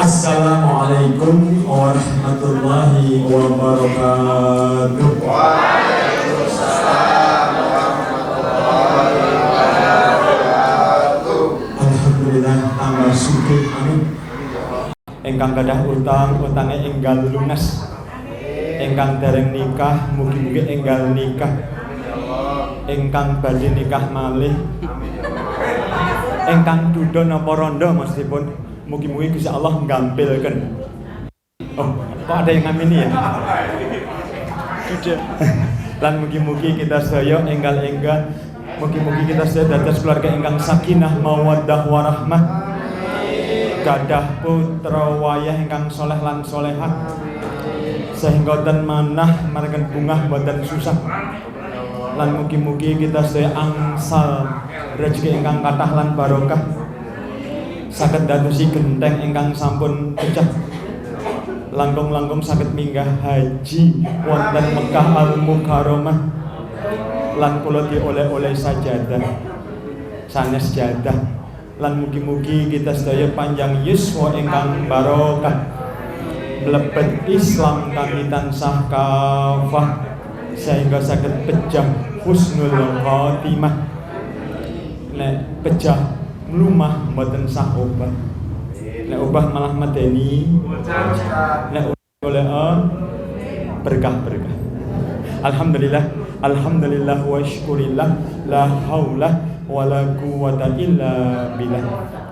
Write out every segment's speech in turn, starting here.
Assalamualaikum warahmatullahi wabarakatuh. Waalaikumsalam warahmatullahi wabarakatuh. Alhamdulillah tambah syukur amin. Engkang gadah utangnya enggal lunas. Engkang dereng nikah mugi-mugi enggal nikah. Engkang badhe nikah malih. Engkang duda napa randha meskipun mugi-mugi Gusti Allah nggampilken. Oh, kok ada yang ngamini ya? Sudah. Lan mugi-mugi kita sedaya enggal-enggal, mugi-mugi kita sedaya dados keluarga ingkang sakinah mawaddah warahmah. Gadah putra wayah ingkang saleh lan salehah. Sehingga ten manah marang bungah boten susah. Lan mugi-mugi kita sedaya angsal rezeki ingkang kathah lan barokah. Saged dadosi genteng ingkang sampun pecah. Langkung-langkung saged minggah haji wonten Mekah Al-Mukarramah. Lan kula dioleh-oleh sajadah. Sanes jadah. Lan mugi-mugi kita sedaya panjang yuswa ingkang barokah. Mlebet Islam kami tansah kafah sehingga saged pejah husnul khotimah. Nek pejah mlumah mboten sah obah. Nek obah malah medeni. Nek oleh berkah-berkah. Alhamdulillah wa syukurillah la haula wala quwwata illa billah.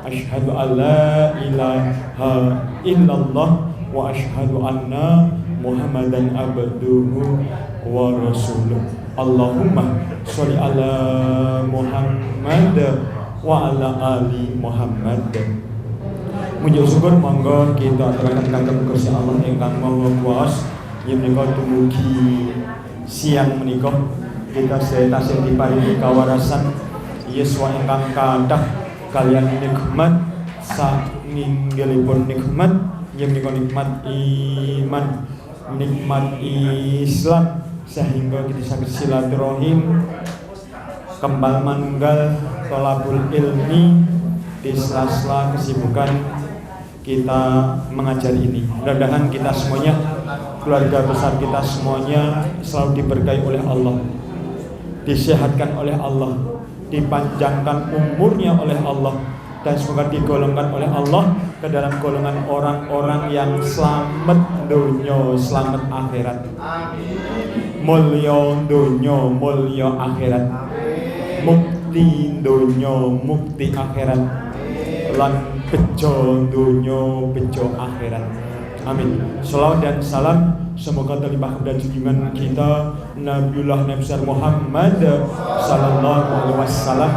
Asyhadu an la ilaha illallah wa asyhadu anna Muhammadan abduhu wa rasuluh. Allahumma sholli ala Muhammad wa ala ali Muhammad. Muji syukur monggo kita aturaken kagem Gusti Allah ingkang Maha Kuwasa. Yen menika dumugi siang menika kita sedaya tasih diparingi kawarasan yuswa ingkang kathah kaliyan nikmat saninggalipun nikmat yen menika nikmat iman, nikmat Islam sehingga kita saged silaturahim kembal manunggal tolabul ilmi di sela-sela kesibukan kita mengajar ini. Mudah-mudahan kita semuanya, keluarga besar kita semuanya selalu diberkahi oleh Allah, disehatkan oleh Allah, dipanjangkan umurnya oleh Allah, dan semoga digolongkan oleh Allah ke dalam golongan orang-orang yang selamat dunia, selamat akhirat. Mulya dunya, mulya akhirat. Mukti dunya, mukti akhirat. Lan bejo dunya, bejo akhirat. Amin. Salawat dan salam semoga terlimpah kepada junjungan kita Nabiullah Nabi Muhammad sallallahu alaihi wasallam,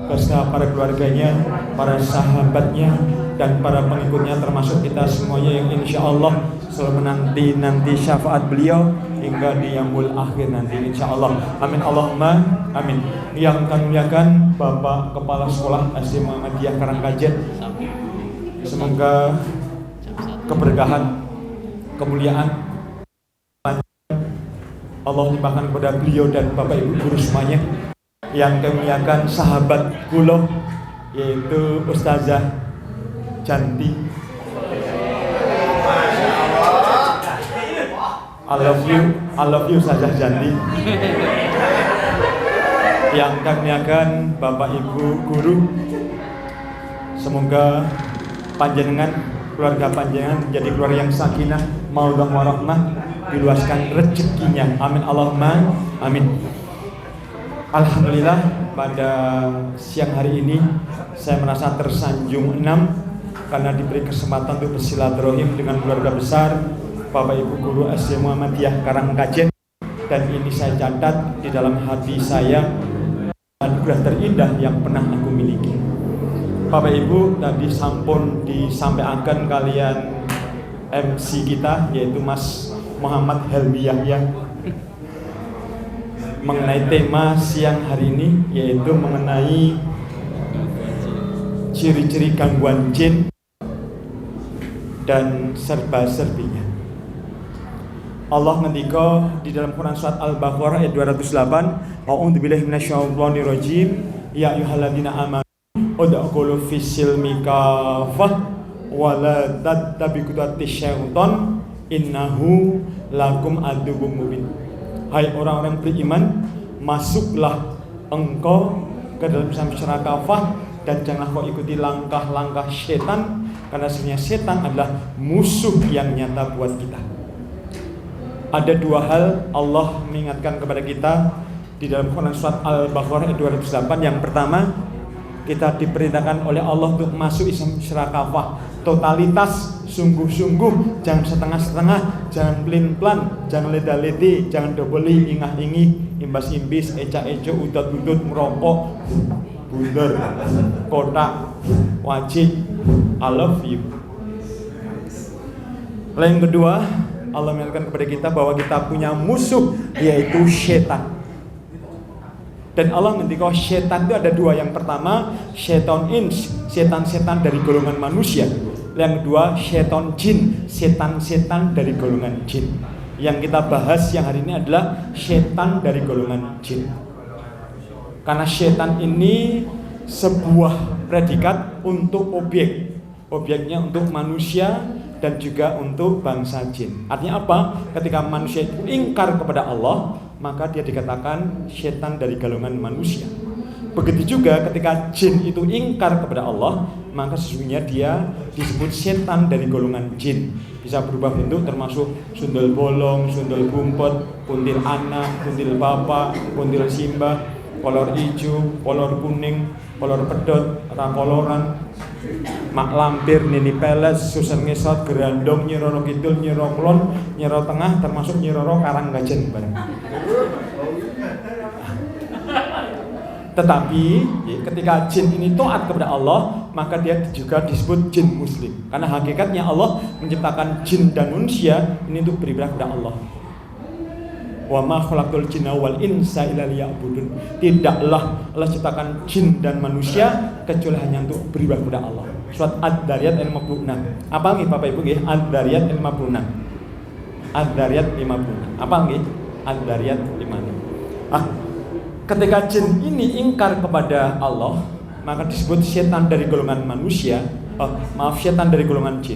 beserta para keluarganya, para sahabatnya, dan para pengikutnya, termasuk kita semuanya yang insya Allah selalu menanti syafaat beliau hingga di yaumul akhir nanti insya Allah. Amin Allahumma amin. Yang kami muliakan Bapak Kepala Sekolah SD Muhammadiyah Karangkajen, semoga keberkahan, kemuliaan Allah limpahkan kepada beliau dan Bapak Ibu guru semuanya. Yang kami muliakan sahabat kula yaitu Ustazah Janti. I love you Ustazah Janti. Yang kami muliakan Bapak Ibu guru, semoga panjenengan, keluarga panjenengan menjadi keluarga yang sakinah, mawaddah warahmah, diluaskan rezekinya. Amin Allahumma amin. Alhamdulillah pada siang hari ini saya merasa tersanjung karena diberi kesempatan untuk bersilaturahim dengan keluarga besar Bapak Ibu guru SD Muhammadiyah Karangkajen, dan ini saya catat di dalam hati saya anugerah terindah yang pernah aku miliki. Bapak Ibu tadi sampun disampaikan kalian MC kita yaitu Mas Muhammad Helmi Yahya mengenai tema siang hari ini, yaitu mengenai ciri-ciri gangguan jin dan serba-serbinya. Allah ngendika di dalam Quran surat Al-Baqarah ayat 208, A'udzubillahi minasyaitonirrajim, ya ayyuhalladzina amanu udkhulu fis-silmi kafah wala tattabi'u syaitan innahu lakum aduwwum mubin. Hai orang-orang beriman, masuklah engkau ke dalam samsara kafah dan janganlah kau ikuti langkah-langkah setan, karena sebenarnya setan adalah musuh yang nyata buat kita. Ada dua hal Allah mengingatkan kepada kita di dalam Quran surat Al-Baqarah ayat 208. Yang pertama, kita diperintahkan oleh Allah untuk masuk Islam secara kafah, totalitas, sungguh-sungguh, jangan setengah-setengah, jangan pelin-pelan, jangan leda-ledi, jangan dobeli, ingah-ingih, imbas-imbis, eca-eco, udut-udut, merokok, bundar, kotak, wajib. I love you. Lalu yang kedua, Allah mengingatkan kepada kita bahwa kita punya musuh, yaitu setan. Dan Allah ngendika setan itu ada dua. Yang pertama, setan ins, setan-setan dari golongan manusia. Yang kedua, setan jin, setan-setan dari golongan jin. Yang kita bahas yang hari ini adalah setan dari golongan jin. Karena setan ini sebuah predikat untuk objek. Objeknya untuk manusia dan juga untuk bangsa jin. Artinya apa? Ketika manusia itu ingkar kepada Allah, maka dia dikatakan setan dari golongan manusia. Begitu juga ketika jin itu ingkar kepada Allah, maka sesungguhnya dia disebut setan dari golongan jin. Bisa berubah bentuk termasuk sundel bolong, sundel bumpet, kuntil anak, kuntil bapak, kuntil simbah, kolor hijau, kolor kuning, kolor pedot, rakoloran, mak lampir, nini peles, susah ngesot, gerandong, nyiroro kidul, nyiroro kulon, nyiroro tengah, termasuk nyiroro karanggajen bareng. Tetapi ketika jin ini taat kepada Allah, maka dia juga disebut jin muslim. Karena hakikatnya Allah menciptakan jin dan manusia ini untuk beribadah kepada Allah. Wa ma khalaqul jinna wal insa illa liya'budun. Tidaklah Allah ciptakan jin dan manusia kecuali hanya untuk beribadah kepada Allah. Surat Ad-Dariyat ayat 56. Apa nggih Bapak Ibu nggih? Ad-Dariyat ayat 56. Ad-Dariyat 56. Apa nggih? Ad-Dariyat 56. Ketika jin ini ingkar kepada Allah, maka disebut setan dari golongan manusia. Setan dari golongan jin.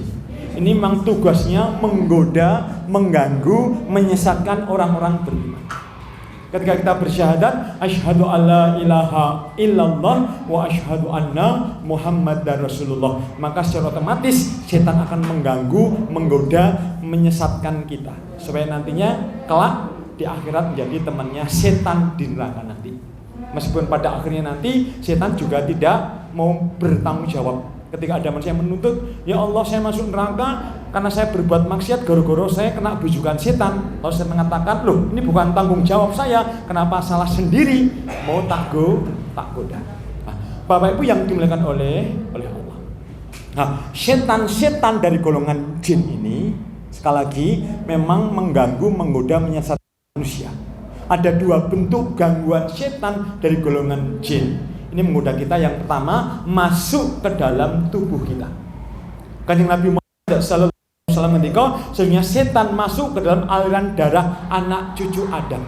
Ini memang tugasnya menggoda, mengganggu, menyesatkan orang-orang beriman. Ketika kita bersyahadat, asyhadu alla ilaha illallah wa asyhadu anna Muhammadar Rasulullah, maka secara otomatis setan akan mengganggu, menggoda, menyesatkan kita supaya nantinya kelak di akhirat menjadi temannya setan di neraka nanti. Meskipun pada akhirnya nanti setan juga tidak mau bertanggung jawab. Ketika ada manusia yang menuntut, ya Allah saya masuk neraka karena saya berbuat maksiat, gara-gara saya kena bujukan setan. Lalu saya mengatakan, loh ini bukan tanggung jawab saya, kenapa salah sendiri, mau tak goda. Nah, Bapak Ibu yang dimuliakan oleh Allah. Nah, setan-setan dari golongan jin ini sekali lagi memang mengganggu, menggoda, menyesatkan manusia. Ada dua bentuk gangguan setan dari golongan jin. Ini menggoda kita. Yang pertama, masuk ke dalam tubuh kita. Kanjeng Nabi Muhammad sallallahu alaihi wasallam ketika sehingga setan masuk ke dalam aliran darah anak cucu Adam.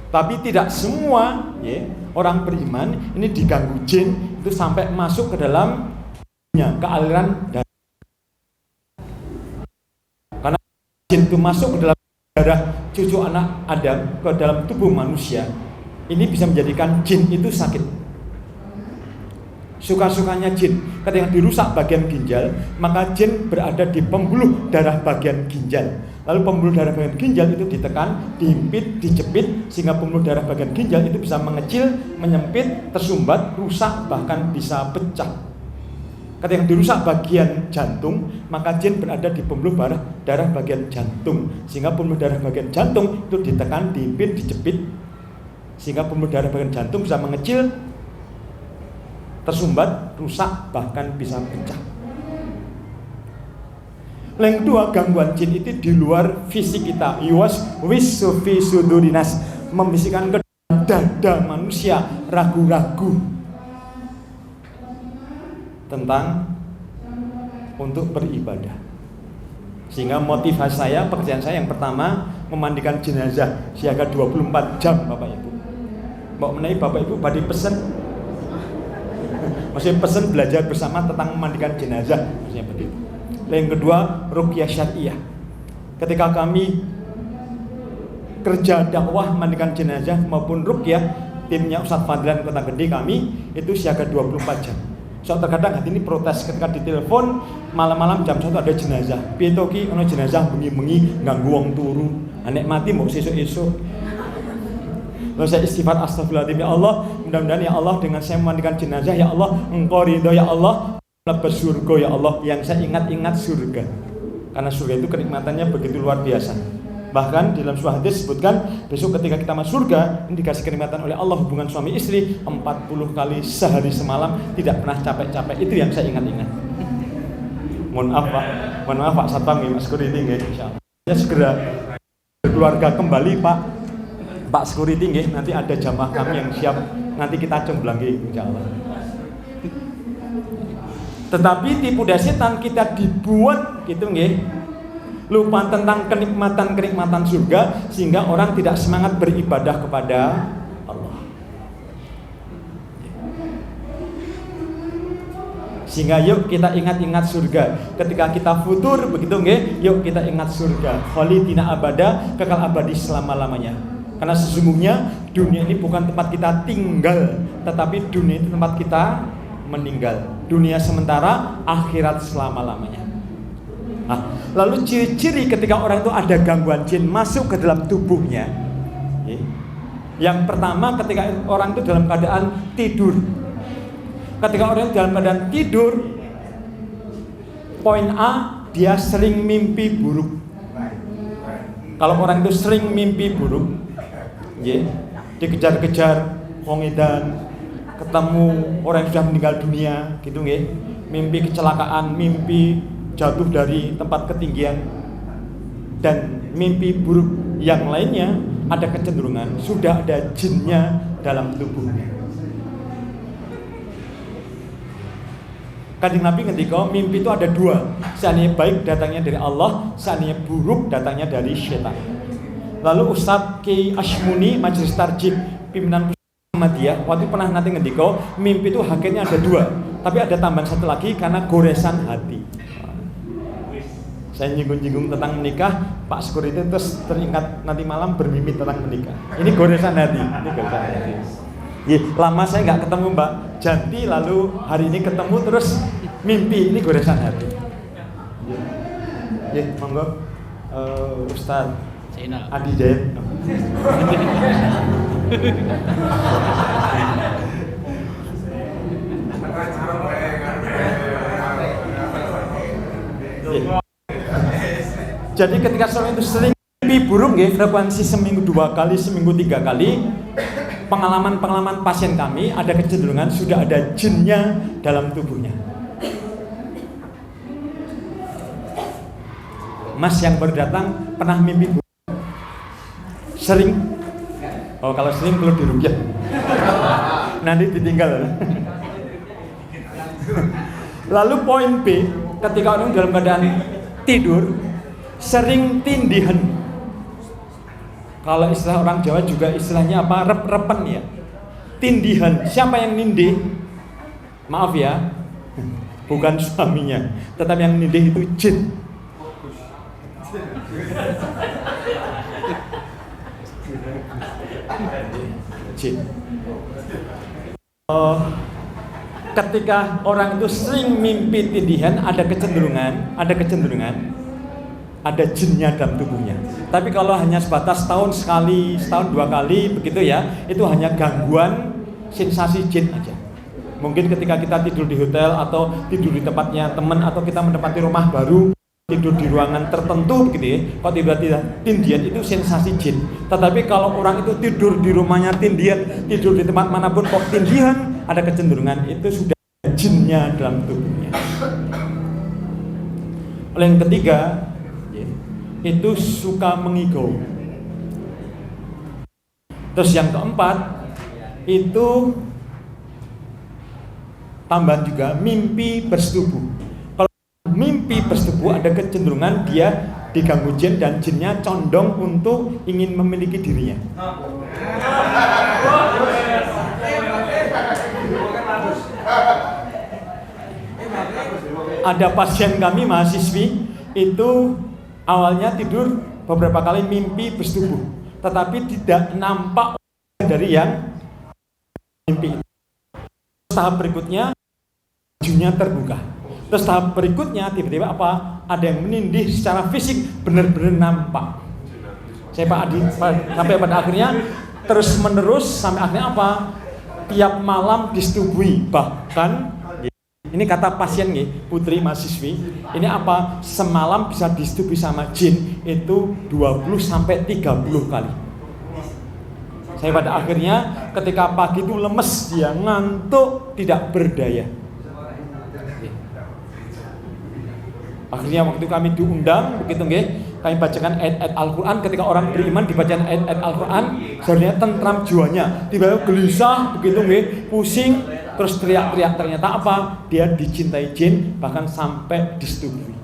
Tapi tidak semua orang beriman ini diganggu jin itu sampai masuk ke dalam ke aliran darah. Karena jin itu masuk ke dalam darah cucu anak Adam ke dalam tubuh manusia. Ini bisa menjadikan jin itu sakit. Suka-sukanya jin, ketika dirusak bagian ginjal, maka jin berada di pembuluh darah bagian ginjal. Lalu pembuluh darah bagian ginjal itu ditekan, dihimpit, dijepit, sehingga pembuluh darah bagian ginjal itu bisa mengecil, menyempit, tersumbat, rusak, bahkan bisa pecah. Ketika dirusak bagian jantung, maka jin berada di pembuluh darah bagian jantung, sehingga pembuluh darah bagian jantung itu ditekan, dihimpit, dijepit, sehingga pembuluh darah bagian jantung bisa mengecil, tersumbat, rusak, bahkan bisa pecah. Yang kedua, gangguan jin itu di luar fisik kita. Yuwas wisufi sudurinas, membisikkan ke dada manusia ragu-ragu tentang untuk beribadah. Sehingga motivasi saya, pekerjaan saya yang pertama memandikan jenazah siaga 24 jam Bapak Ibu. Mau menaik Bapak Ibu badi pesen Maksudnya pesan belajar bersama tentang memandikan jenazah, maksudnya begitu. Yang kedua, ruqyah syariah. Ketika kami kerja dakwah mandikan jenazah maupun ruqyah, timnya Ustadz Fadlan Kota Gede kami itu siaga 24 jam. So terkadang hati ini protes ketika ditelepon malam-malam jam 1 ada jenazah. Piye to ki ono jenazah bengi-bengi ganggu wong turu. Nek mati mau sesuk-esuk. Lalu saya istighfar astagfirullahaladzim, ya Allah, mudah-mudahan ya Allah dengan saya memandikan jenazah ya Allah Engkau ridho ya Allah, lebih surga ya Allah. Yang saya ingat-ingat surga, karena surga itu kenikmatannya begitu luar biasa. Bahkan di dalam sebuah hadis disebutkan besok ketika kita masuk surga ini dikasih kenikmatan oleh Allah, hubungan suami istri 40 kali sehari semalam, tidak pernah capek-capek. Itu yang saya ingat-ingat. Mohon maaf Pak Satpam, Mas Security nggih, insyaallah. Ya segera berkeluarga kembali Pak Security nggih, nanti ada jamaah kami yang siap nanti kita jomblangi insyaallah. Tetapi tipu daya setan kita dibuat gitu nggih, lupa tentang kenikmatan surga sehingga orang tidak semangat beribadah kepada Allah. Sehingga yuk kita ingat-ingat surga. Ketika kita futur begitu nggih, yuk kita ingat surga. Khalidina abada, kekal abadi selama-lamanya. Karena sesungguhnya dunia ini bukan tempat kita tinggal, tetapi dunia itu tempat kita meninggal. Dunia sementara, akhirat selama-lamanya. Nah, lalu ciri-ciri ketika orang itu ada gangguan jin masuk ke dalam tubuhnya. Yang pertama ketika orang itu dalam keadaan tidur. Ketika orang itu dalam keadaan tidur, poin A, dia sering mimpi buruk. Kalau orang itu sering mimpi buruk, dikejar-kejar wong edan, ketemu orang yang sudah meninggal dunia gitu nggih, mimpi kecelakaan, mimpi jatuh dari tempat ketinggian, dan mimpi buruk yang lainnya, ada kecenderungan sudah ada jinnya dalam tubuhnya. Kanjeng Nabi ngendika mimpi itu ada dua, seandainya baik datangnya dari Allah, seandainya buruk datangnya dari setan. Lalu Ustadz Ki Ashmuni Majelis Tarjih pimpinan Muhammadiyah waktu pernah nanti ngendika mimpi itu hakikatnya ada dua, tapi ada tambahan satu lagi karena goresan hati. Saya nyinggung-nyinggung tentang menikah, Pak Security terus teringat nanti malam bermimpi tentang menikah. Ini goresan hati, ini goresan hati. Lama saya nggak ketemu Mbak Janti, lalu hari ini ketemu terus mimpi, ini goresan hati. Monggo Ustaz Adi Jayat. Jadi ketika seorang itu sering mimpi buruk nggih, frekuensi seminggu 2 kali, seminggu 3 kali, pengalaman pasien kami ada kecenderungan sudah ada jinnya dalam tubuhnya. Mas yang baru datang pernah mimpi buruk? Sering? Oh kalau sering perlu diruqyah. Nanti ditinggal. Lalu poin B, ketika orang dalam keadaan tidur sering tindihan. Kalau istilah orang Jawa juga istilahnya apa? Rep-repen ya. Tindihan. Siapa yang nindih? Maaf ya, bukan suaminya, tetapi yang nindih itu jin. Jin. Ketika orang itu sering mimpi tindihan, ada kecenderungan ada jinnya dalam tubuhnya. Tapi kalau hanya sebatas setahun sekali, setahun 2 kali begitu ya, itu hanya gangguan sensasi jin aja. Mungkin ketika kita tidur di hotel atau tidur di tempatnya teman atau kita menempati rumah baru, tidur di ruangan tertentu begitu ya, kok tiba-tiba tindian itu sensasi jin. Tetapi kalau orang itu tidur di rumahnya tindian, tidur di tempat manapun kok tindian, ada kecenderungan itu sudah jinnya dalam tubuhnya. Yang ketiga, itu suka mengigau. Terus yang keempat, itu tambahan juga mimpi bersetubuh. Kalau mimpi bersetubuh ada kecenderungan dia diganggu jin dan jinnya condong untuk ingin memiliki dirinya. Ada pasien kami mahasiswi itu awalnya tidur beberapa kali mimpi bersetubuh, tetapi tidak nampak dari yang mimpi. Tahap berikutnya bajunya terbuka. Terus tahap berikutnya tiba-tiba apa? Ada yang menindih secara fisik, benar-benar nampak. Saya Pak Adi sampai pada akhirnya terus menerus sampai akhirnya apa? Tiap malam disetubuhi, bahkan ini kata pasien nih, putri mahasiswi, ini apa? Semalam bisa disetubuhi sama jin itu 20 sampai 30 kali. Saya pada akhirnya ketika pagi itu lemes, dia ngantuk, tidak berdaya. Akhirnya waktu kami diundang, begitu nggih, kami bacakan ayat-ayat Al-Quran. Ketika orang beriman dibacakan ayat-ayat Al-Quran, sebenarnya tentram jiwanya, tiba-tiba gelisah, begitu nggih, pusing, terus teriak-teriak. Ternyata apa? Dia dicintai jin, bahkan sampai disetujui.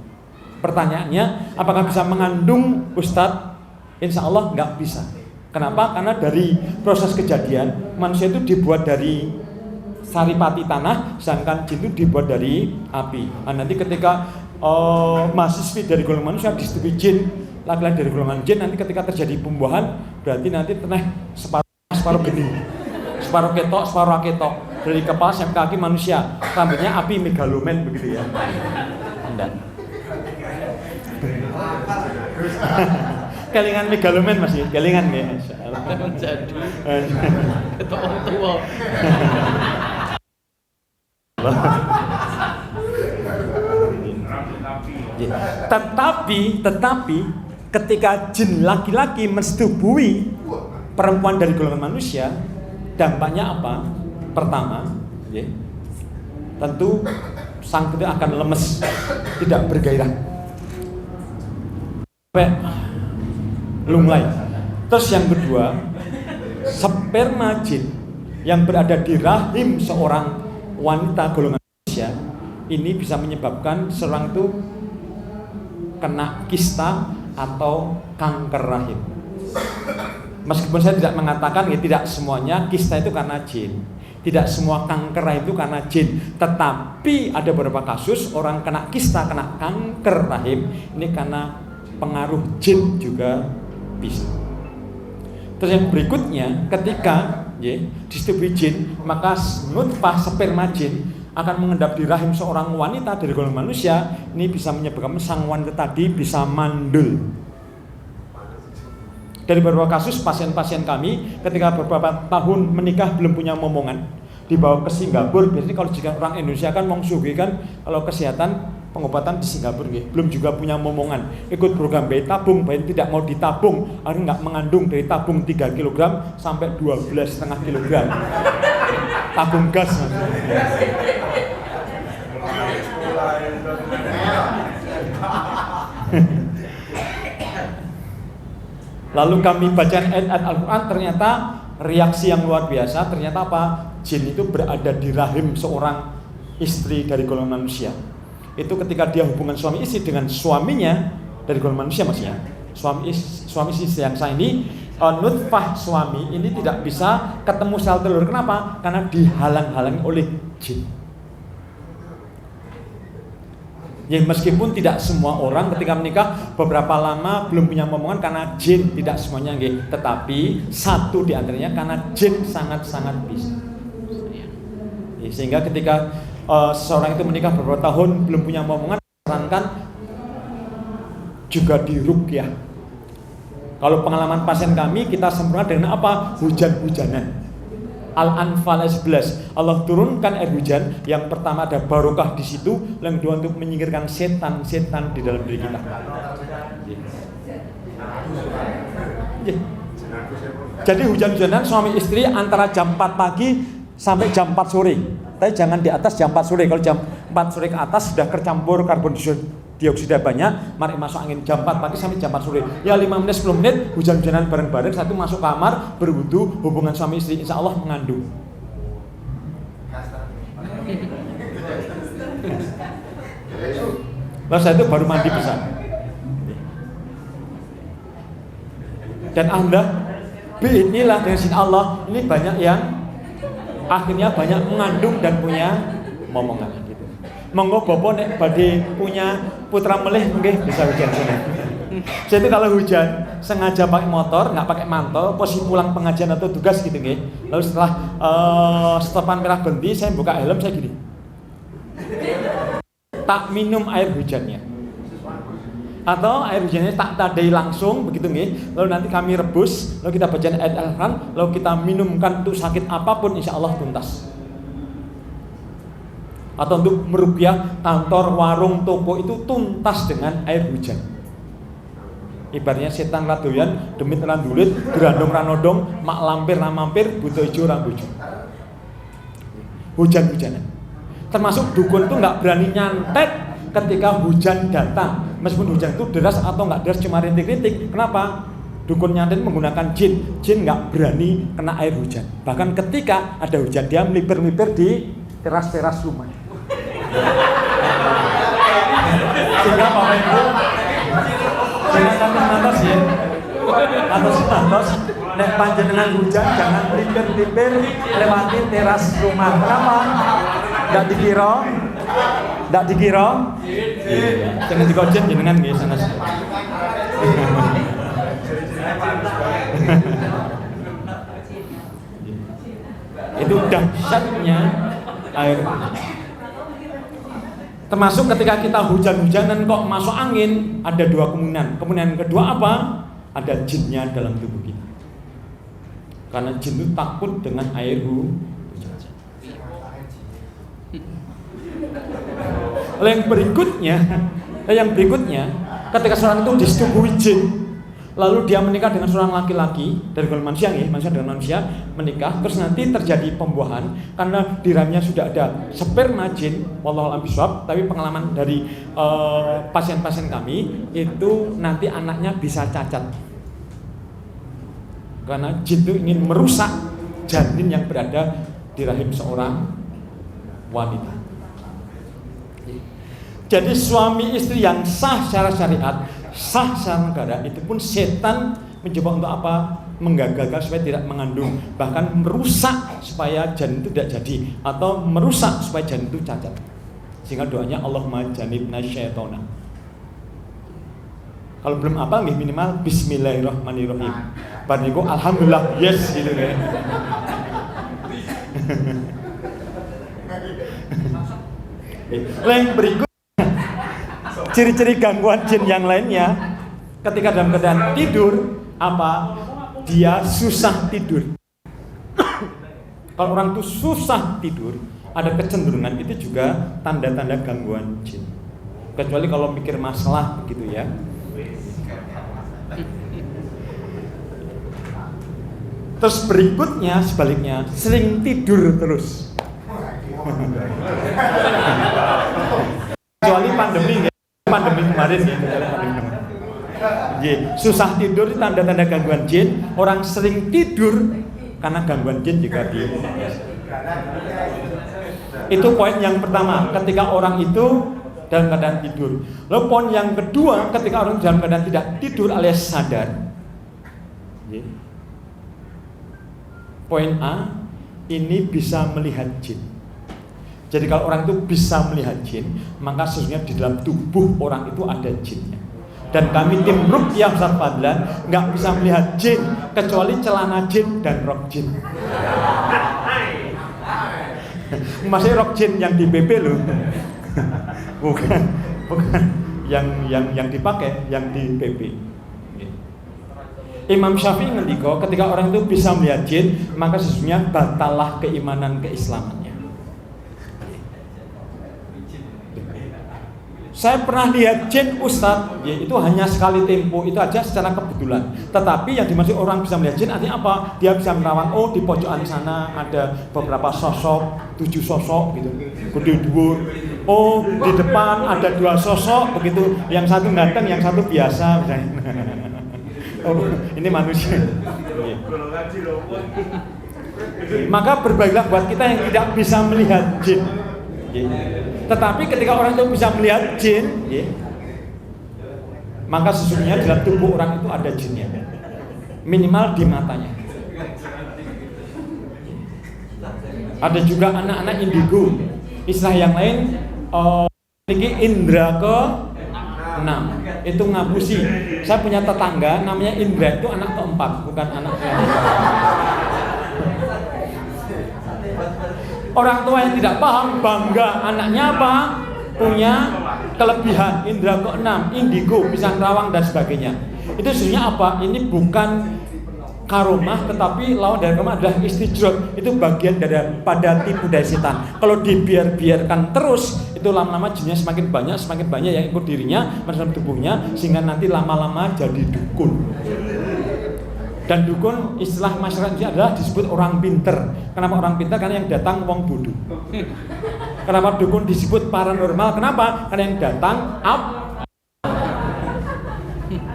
Pertanyaannya, apakah bisa mengandung Ustadz? Insya Allah nggak bisa. Kenapa? Karena dari proses kejadian, manusia itu dibuat dari saripati tanah, sedangkan jin itu dibuat dari api. Nah, nanti ketika mahasiswi dari golongan manusia disetujui jin, laki-laki dari golongan jin, nanti ketika terjadi pembuahan, berarti nanti teneh separuh bening, separuh ketok, separuh ketok, dari kepala sampai kaki manusia, rambutnya api megalomen begitu ya. Enggak. Kelingan megalomen masih, kelingan ya. Jadi ketok tua. Tetapi ketika jin laki-laki mensetubuhi perempuan dari golongan manusia, dampaknya apa? Pertama, tentu sang putri akan lemes, tidak bergairah, sampai lunglai. Terus yang kedua, sperma jin yang berada di rahim seorang wanita golongan manusia ini bisa menyebabkan seorang itu kena kista atau kanker rahim. Meskipun saya tidak mengatakan ya, tidak semuanya kista itu karena jin, tidak semua kanker rahim itu karena jin, tetapi ada beberapa kasus orang kena kista, kena kanker rahim ini karena pengaruh jin juga bisa. Terus yang berikutnya, ketika disetujui jin, maka nutfah sperma jin akan mengendap di rahim seorang wanita dari golongan manusia. Ini bisa menyebabkan sang wanita tadi bisa mandul. Dari beberapa kasus pasien-pasien kami ketika beberapa tahun menikah belum punya momongan, dibawa ke Singapura. Biasanya kalau jika orang Indonesia kan mau sugi kan, kalau kesehatan pengobatan di Singapura belum juga punya momongan, ikut program bayi tabung, bayi tidak mau ditabung, akhirnya nggak mengandung, dari tabung 3 kg sampai 12,5 kg tabung gas. Lalu kami baca ayat Al-Quran, ternyata reaksi yang luar biasa. Ternyata apa? Jin itu berada di rahim seorang istri dari golongan manusia. Itu ketika dia hubungan suami istri dengan suaminya dari golongan manusia, maksudnya suami istri yang saya ini, nutfah suami ini tidak bisa ketemu sel telur. Kenapa? Karena dihalang-halangi oleh jin. Ya, meskipun tidak semua orang ketika menikah beberapa lama belum punya momongan karena jin, tidak semuanya nggih, tetapi satu di antaranya karena jin sangat-sangat bisa. Ya, sehingga ketika seseorang itu menikah beberapa tahun belum punya momongan, sarankan juga diruqyah. Kalau pengalaman pasien kami, kita sempurna dengan apa? Hujan-hujanan. Al-Anfal ayat 11, Allah turunkan air hujan. Yang pertama ada barokah di situ, yang kedua untuk menyingkirkan setan-setan di dalam diri kita. Jadi hujan-hujanan suami istri antara jam 4 pagi sampai jam 4 sore. Tapi jangan di atas jam 4 sore. Kalau jam 4 sore ke atas sudah tercampur karbon dioksida banyak, mari masuk angin jam 4 pagi sampai jam 4 sore. Ya 5 menit 10 menit hujan-hujanan bareng-bareng, satu masuk kamar berwudu, hubungan suami istri, insya Allah mengandung. Lalu saya itu baru mandi bisa. Dan Anda biidznillah dengan izin Allah, ini banyak yang akhirnya banyak mengandung dan punya momongan gitu. Monggo Bapak nek badhe punya putra melih nggih bisa hujan sunat. Jadi kalau hujan sengaja pakai motor, nggak pakai mantel, posisi pulang pengajian atau tugas gitu nggih. Lalu setelah stopan merah berhenti, saya buka helm saya gini. Tak minum air hujannya. Atau air hujannya tak tadai langsung begitu nggih. Lalu nanti kami rebus, lalu kita baca ayat Al-Qur'an, lalu kita minumkan untuk sakit apapun insya Allah tuntas. Atau untuk merupiah kantor, warung, toko itu tuntas dengan air hujan. Ibaratnya setan radoyan, demit randulit, gerandong ranodong, mak lampir ramampir, buto ijo rambujo. Hujan-hujanan. Termasuk dukun itu nggak berani nyantet ketika hujan datang. Meskipun hujan itu deras atau nggak deras cuma rintik-rintik. Kenapa? Dukun nyantet menggunakan jin. Jin nggak berani kena air hujan. Bahkan ketika ada hujan dia melipir-melipir di teras-teras rumah. Sehingga Bapak Ibu jangan kami nantos ya, nantos. Nek panjenengan hujan jangan melipir-melipir lewati teras rumah. Kenapa? Nggak dikira. Jangan dikojen jenengan nggih sanes. Itu dahsyatnya air. Termasuk ketika kita hujan-hujanan kok masuk angin, ada dua kemungkinan. Kemungkinan kedua apa? Ada jinnya dalam tubuh kita. Karena jin itu takut dengan air hujan. Yang berikutnya, ketika seorang itu disetubuhi jin, lalu dia menikah dengan seorang laki-laki dari golongan manusia, manusia dengan manusia menikah, terus nanti terjadi pembuahan karena di dalamnya sudah ada sperma jin, wallahu a'lam bishawab. Tapi pengalaman dari pasien-pasien kami itu nanti anaknya bisa cacat karena jin itu ingin merusak janin yang berada di rahim seorang wanita. Jadi suami istri yang sah secara syariat, sah secara negara, itu pun setan mencoba untuk apa? Menggagalkan supaya tidak mengandung, bahkan merusak supaya janin itu tidak jadi, atau merusak supaya janin itu cacat. Sehingga doanya Allahumma janibna syaitona. Kalau belum apa minimal bismillahirrahmanirrahim. Bariku alhamdulillah yes gitu ya. Yang berikut ciri-ciri gangguan jin yang lainnya ketika dalam keadaan tidur apa? Dia susah tidur. Kalau orang itu susah tidur, ada kecenderungan itu juga tanda-tanda gangguan jin. Kecuali kalau mikir masalah begitu ya. Terus berikutnya sebaliknya sering tidur terus. Kecuali pandemi kemarin ya, susah tidur itu tanda-tanda gangguan jin. Orang sering tidur karena gangguan jin juga di. Itu poin yang pertama, ketika orang itu dalam keadaan tidur. Lalu poin yang kedua, ketika orang dalam keadaan tidak tidur alias sadar. Poin A, ini bisa melihat jin. Jadi kalau orang itu bisa melihat jin, maka sesungguhnya di dalam tubuh orang itu ada jinnya. Dan kami tim Ruqyah Ustaz Fadlan nggak bisa melihat jin kecuali celana jin dan rok jin. Masih rok jin yang di BP loh, bukan yang dipakai, yang di PP. Imam Syafi'i ngendika ketika orang itu bisa melihat jin, maka sesungguhnya batalah keimanan keislamannya. Saya pernah lihat jin Ustadz, ya, itu hanya sekali tempo, itu aja secara kebetulan. Tetapi yang dimaksud orang bisa melihat jin artinya apa? Dia bisa merawat, oh di pojokan sana ada beberapa sosok, 7 sosok gitu, gede dhuwur. Oh di depan ada 2 sosok begitu, yang satu ganteng, yang satu biasa misalnya. Oh ini manusia. Maka berbaiklah buat kita yang tidak bisa melihat jin. Tetapi ketika orang itu bisa melihat jin, maka sesungguhnya dalam tubuh orang itu ada jinnya, minimal di matanya. Ada juga anak-anak indigo, istilah yang lain Ini indra ke 6 itu ngapusi. Saya punya tetangga namanya Indra, itu anak keempat, bukan anak keempat. Orang tua yang tidak paham bangga anaknya apa? Punya kelebihan indra ke-6, indigo, pisang rawang dan sebagainya. Itu sebenarnya apa? Ini bukan karomah, tetapi lawan dari karomah adalah istijrot. Itu bagian daripada tipu daya setan. Kalau dibiarkan terus, itu lama-lama jinnya semakin banyak yang ikut dirinya, masuk tubuhnya, sehingga nanti lama-lama jadi dukun. Dan dukun istilah masyarakat ini adalah disebut orang pinter. Kenapa orang pinter? Karena yang datang wong bodoh. Kenapa dukun disebut paranormal? Kenapa? Karena yang datang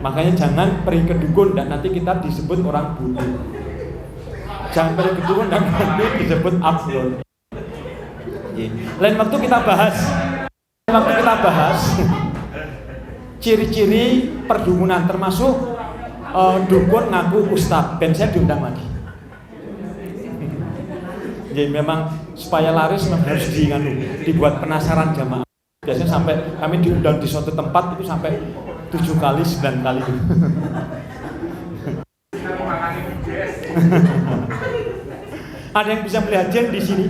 makanya jangan pergi ke dukun dan nanti kita disebut orang bodoh. Jangan pergi ke dukun dan nanti disebut abdul. Lain waktu kita bahas ciri-ciri perdukunan, termasuk dukun ngaku ustadz, dan saya diundang lagi. Jadi memang supaya laris memang harus dibuat penasaran jamaah. Biasanya sampai kami diundang di suatu tempat itu sampai 7 kali 9 kali. Ada yang bisa melihat jin di sini?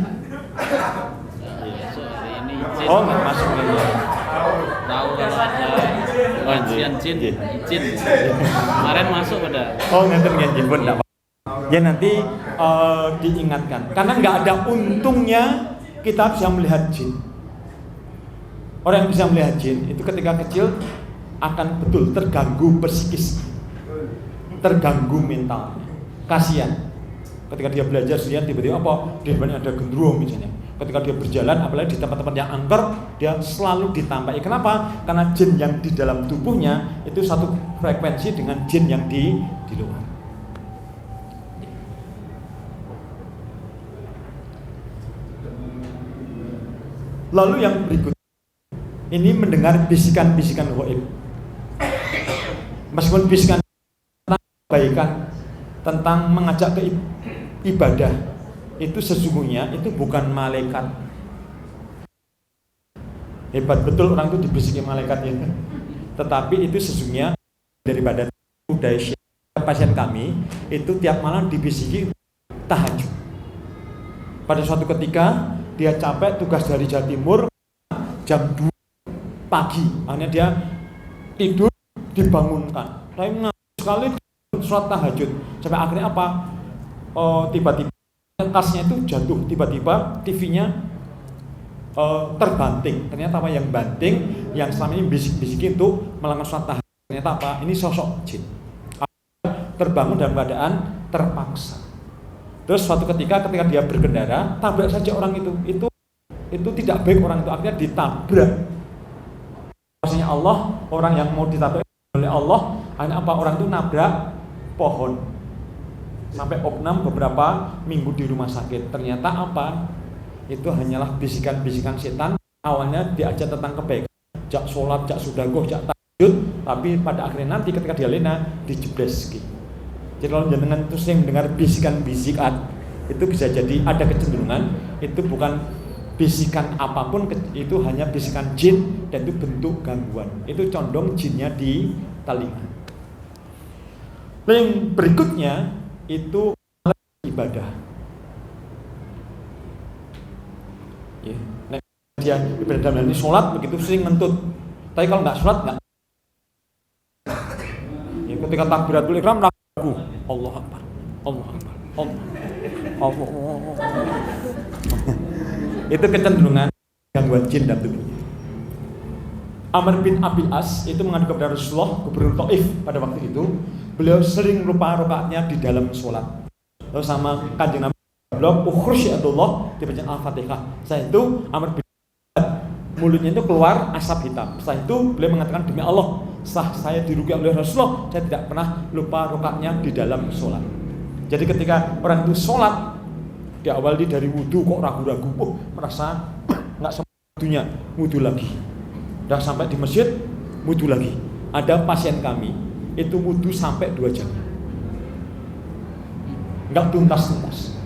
Oh, nggak masuk lagi. Tahu kalau ada jin. Kemarin masuk pada. Oh, ngeten jin pun enggak. Ya nanti diingatkan. Karena nggak ada untungnya kita bisa melihat jin. Orang yang bisa melihat jin itu ketika kecil akan betul terganggu psikis, terganggu mental. Kasihan. Ketika dia belajar sendirian tiba-tiba apa? Di depannya ada gendruwo misalnya. Ketika dia berjalan, apalagi di tempat-tempat yang angker, dia selalu ditampai. Kenapa? Karena jin yang di dalam tubuhnya itu satu frekuensi dengan jin yang di luar. Lalu yang berikut ini mendengar bisikan-bisikan gaib. Meskipun bisikan tentang kebaikan, tentang mengajak ke ibadah, itu sesungguhnya itu bukan malaikat. Hebat betul orang itu dibisiki malaikat ya. Tetapi itu sesungguhnya daripada budaya pasien kami itu tiap malam dibisiki tahajud. Pada suatu ketika dia capek tugas dari Jawa Timur jam 2 pagi, akhirnya dia tidur dibangunkan. Saya ngantuk sekali sholat tahajud. Sampai akhirnya apa? Tiba-tiba tasnya itu jatuh, tiba-tiba TV-nya terbanting. Ternyata apa yang banting, yang selama ini bisik-bisik itu melakukan sholat tahajud. Ternyata apa? Ini sosok jin. Terbangun dalam keadaan terpaksa. Terus suatu ketika dia berkendara, tabrak saja orang itu tidak baik orang itu, akhirnya ditabrak. Maksudnya Allah, orang yang mau ditabrak oleh Allah, hanya apa? Orang itu nabrak pohon. Sampai opnam beberapa minggu di rumah sakit. Ternyata apa? Itu hanyalah bisikan-bisikan setan. Awalnya diajak tentang kebaikan, jak sholat, jak sudagoh, jak tahajud, tapi pada akhirnya nanti ketika dia lena dijebreski. Jadi kalau jangan itu sering mendengar bisikan-bisikan, itu bisa jadi ada kecenderungan itu bukan bisikan apapun, itu hanya bisikan jin dan itu bentuk gangguan. Itu condong jinnya di telinga. Yang berikutnya itu ibadah. Ya, nah, dia ibadah dalam ini sholat begitu sering ngentut. Tapi kalau nggak sholat nggak. Ya, ketika takbiratul ihram ragu, Allah Akbar, Allah Akbar, Allah. Itu kecenderungan gangguan jin dan tubuhnya. Amr bin Abil As itu mengadu kepada Rasulullah, gubernur Taif pada waktu itu. Beliau sering lupa rakaatnya di dalam sholat. Lalu sama Kanjeng Nabi beliau ukhrusyatullah dibaca Al-Fatihah. Setelah itu Amr bin mulutnya itu keluar asap hitam. Setelah itu beliau mengatakan, demi Allah, setelah saya diruqyah oleh Rasulullah, saya tidak pernah lupa rakaatnya di dalam sholat. Jadi ketika orang itu sholat, diawali dari wudhu kok ragu-ragu, merasa nggak sempat wudhunya, wudhu lagi. Udah sampai di masjid, wudhu lagi. Ada pasien kami itu wudhu sampai 2 jam, nggak tuntas-tuntas.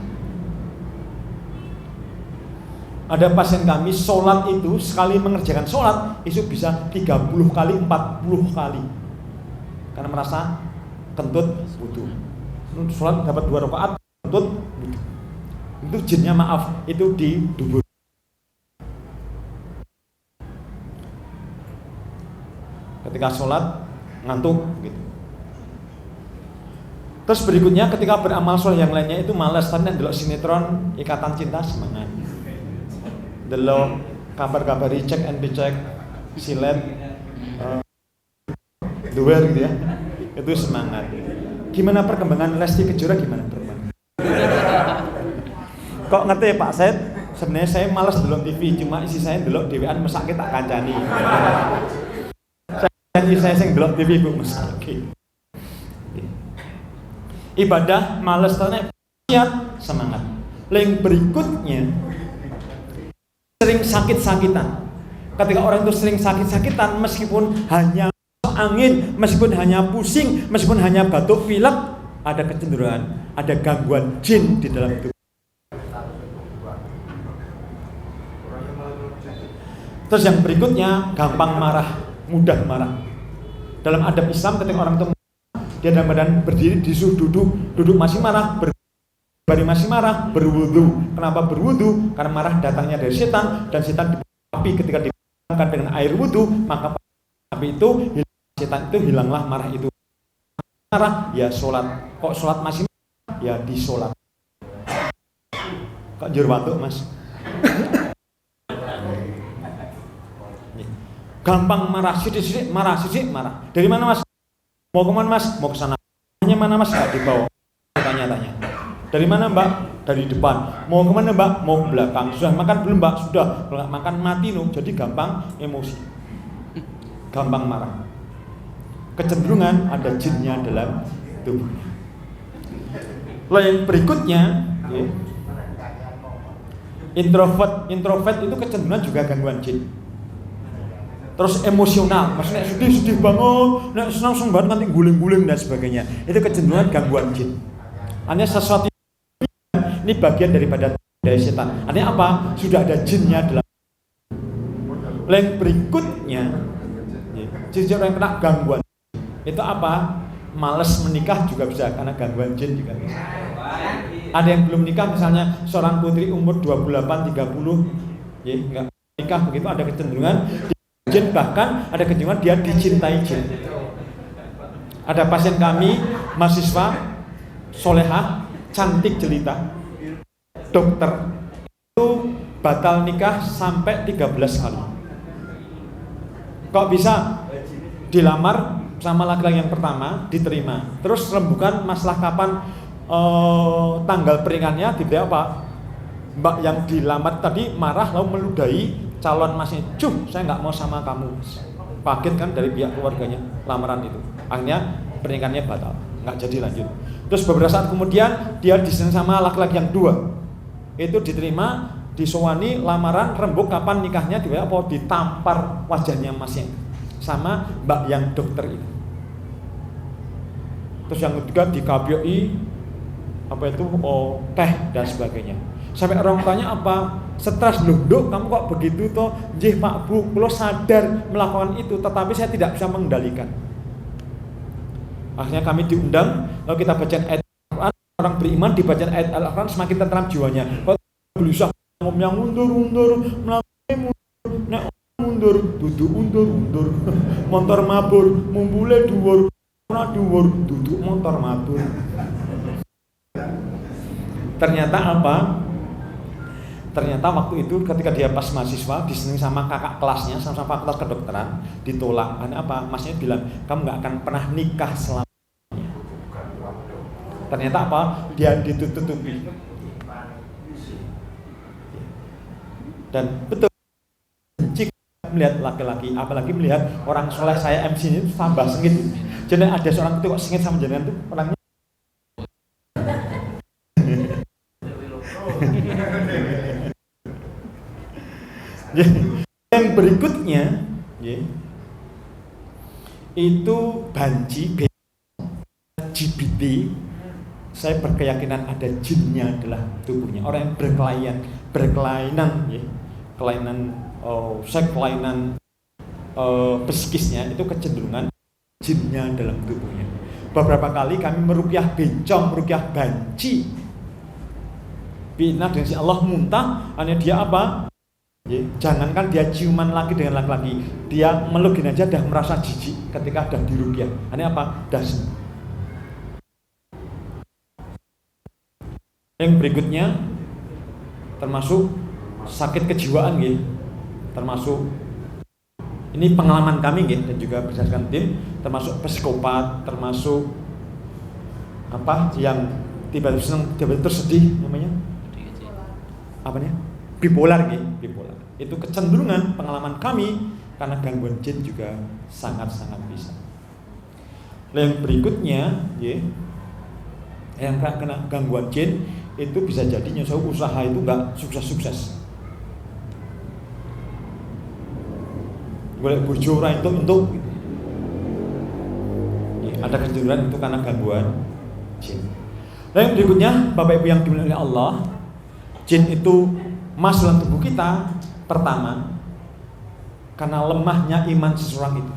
Ada pasien kami sholat itu sekali mengerjakan sholat itu bisa 30 kali 40 kali karena merasa kentut wudu. Sholat dapat 2 rakaat kentut wudu. Itu jinnya maaf itu di dubur. Ketika sholat ngantuk gitu. Terus berikutnya ketika beramal soleh yang lainnya itu malas, tapi delok sinetron Ikatan Cinta semangat. Delok kabar-kabar dicek and dicek silet duel gitu ya. Itu semangat. Gimana perkembangan Lesti Kejora gimana perkembangan? Kok ngerti ya Pak Said? Sebenarnya saya malas delok TV, cuma isi saya delok dhewean mesake tak kancani. Saya sing delok TV Bu mesake. Ibadah males karena niat semangat. Yang berikutnya sering sakit-sakitan. Ketika orang itu sering sakit-sakitan meskipun hanya angin, meskipun hanya pusing, meskipun hanya batuk pilek, ada kecenderungan, ada gangguan jin di dalam tubuh. Terus yang berikutnya gampang marah, mudah marah. Dalam adab Islam ketika orang itu dia dalam badan berdiri disuruh duduk masih marah, berdiri masih marah, berwudu. Kenapa berwudu? Karena marah datangnya dari setan dan setan api ketika dibakar dengan air wudu maka api itu setan itu hilanglah marah itu. Marah ya sholat. Kok sholat masih marah? Ya disolat. Kok jur batuk Mas? Gampang marah, sidik-sidik marah. Dari mana Mas? Mau kemana Mas? Mau ke sana. Hanya mana Mas? Nggak dibawa. Tanya-tanya. Dari mana Mbak? Dari depan. Mau kemana Mbak? Mau ke belakang. Sudah makan belum Mbak? Sudah. Kalau nggak makan mati loh. Jadi gampang emosi. Gampang marah. Kecenderungan ada jinnya dalam tubuhnya. Lalu yang berikutnya, okay. Introvert itu kecenderungan juga gangguan jin. Terus emosional, maksudnya sedih banget, nek senang banget nanti guling-guling dan sebagainya. Itu kecenderungan gangguan jin. Hanya sesuatu ini bagian daripada dari setan. Artinya apa? Sudah ada jinnya dalam. Yang berikutnya, ciri-ciri orang yang kena gangguan itu apa? Males menikah juga bisa karena gangguan jin juga bisa. Ada yang belum nikah misalnya seorang putri umur 28, 30, ya enggak nikah begitu ada kecenderungan jin, bahkan ada kecenderungan dia dicintai jin. Ada pasien kami mahasiswa solehah, cantik jelita, dokter itu batal nikah sampai 13 kali. Kok bisa? Dilamar sama laki-laki yang pertama diterima, terus rembukan masalah kapan tanggal pernikahannya tidak apa. Mbak yang dilamar tadi marah lalu meludahi calon masnya, saya nggak mau sama kamu. Kaget kan dari pihak keluarganya lamaran itu. Akhirnya pernikahannya batal, nggak jadi lanjut. Terus beberapa saat kemudian dia disenang sama laki-laki yang dua, itu diterima, disowani lamaran, rembuk kapan nikahnya, dia apa ditampar wajahnya masnya sama mbak yang dokter itu. Terus yang ketiga di KBI apa itu teh dan sebagainya. Sampai orang tanya apa? Stres belum dok, kamu kok begitu toh? Jih Pak Bu, kalau sadar melakukan itu, tetapi saya tidak bisa mengendalikan. Akhirnya kami diundang, lalu kita baca ayat Al-Quran. Orang beriman dibaca ayat Al-Quran semakin tentram jiwanya. Kalau gelisah, yang mundur, mundur, duduk undur, motor mabur, mumbule dhuwur, ora dhuwur, duduk motor mabur. Ternyata apa? Ternyata waktu itu ketika dia pas mahasiswa diseneng sama kakak kelasnya, sama kelas kedokteran, ditolak. Karena apa? Masnya bilang, kamu nggak akan pernah nikah selamanya. Ternyata apa? Dia ditutupi. Dan betul benci melihat laki-laki, apalagi melihat orang soleh saya MC ini tambah sengit. Jadi ada seorang itu kok sengit sama jenengan tuh orangnya. Yang berikutnya itu banci LGBT. Saya berkeyakinan ada jinnya adalah tubuhnya. Orang yang berkelainan kelainan kelainan psikisnya itu kecenderungan jinnya dalam tubuhnya. Beberapa kali kami meruqyah bencong, meruqyah banci. Bina dengan si Allah muntah, hanya dia apa? Jangankan dia ciuman lagi dengan laki-laki, dia melugin aja dah merasa jijik ketika ada diruqyah. Ini apa? Das. Yang berikutnya termasuk sakit kejiwaan gitu. Termasuk ini pengalaman kami gitu, dan juga berdasarkan tim, termasuk psikopat, termasuk apa yang tiba-tiba senang, tiba-tiba tersedih namanya. Apa nih? Bipolar gitu, bipolar. Itu kecenderungan pengalaman kami karena gangguan jin juga sangat-sangat bisa. Yang berikutnya, yang kena gangguan jin itu bisa jadi usaha itu nggak sukses-sukses. Boleh bojo ora untuk ada kecenderungan itu karena gangguan jin. Yang berikutnya, Bapak Ibu yang dimuliakan oleh Allah, jin itu masuk dalam tubuh kita pertama karena lemahnya iman seseorang itu.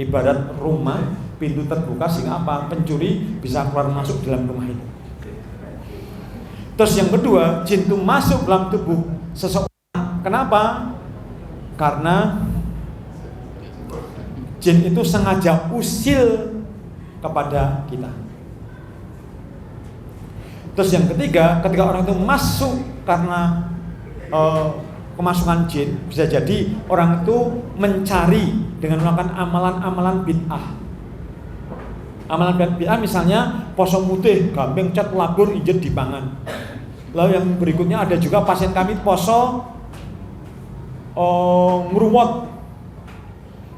Ibarat rumah, pintu terbuka sehingga apa? Pencuri bisa keluar masuk dalam rumah itu. Terus yang kedua, jin itu masuk dalam tubuh seseorang. Kenapa? Karena jin itu sengaja usil kepada kita. Terus yang ketiga, ketika orang itu masuk karena kemasukan jin, bisa jadi orang itu mencari dengan melakukan amalan-amalan bid'ah. Amalan bid'ah misalnya poso mutih, gamping cat labur injet dipangan. Lalu yang berikutnya ada juga pasien kami poso ngruwot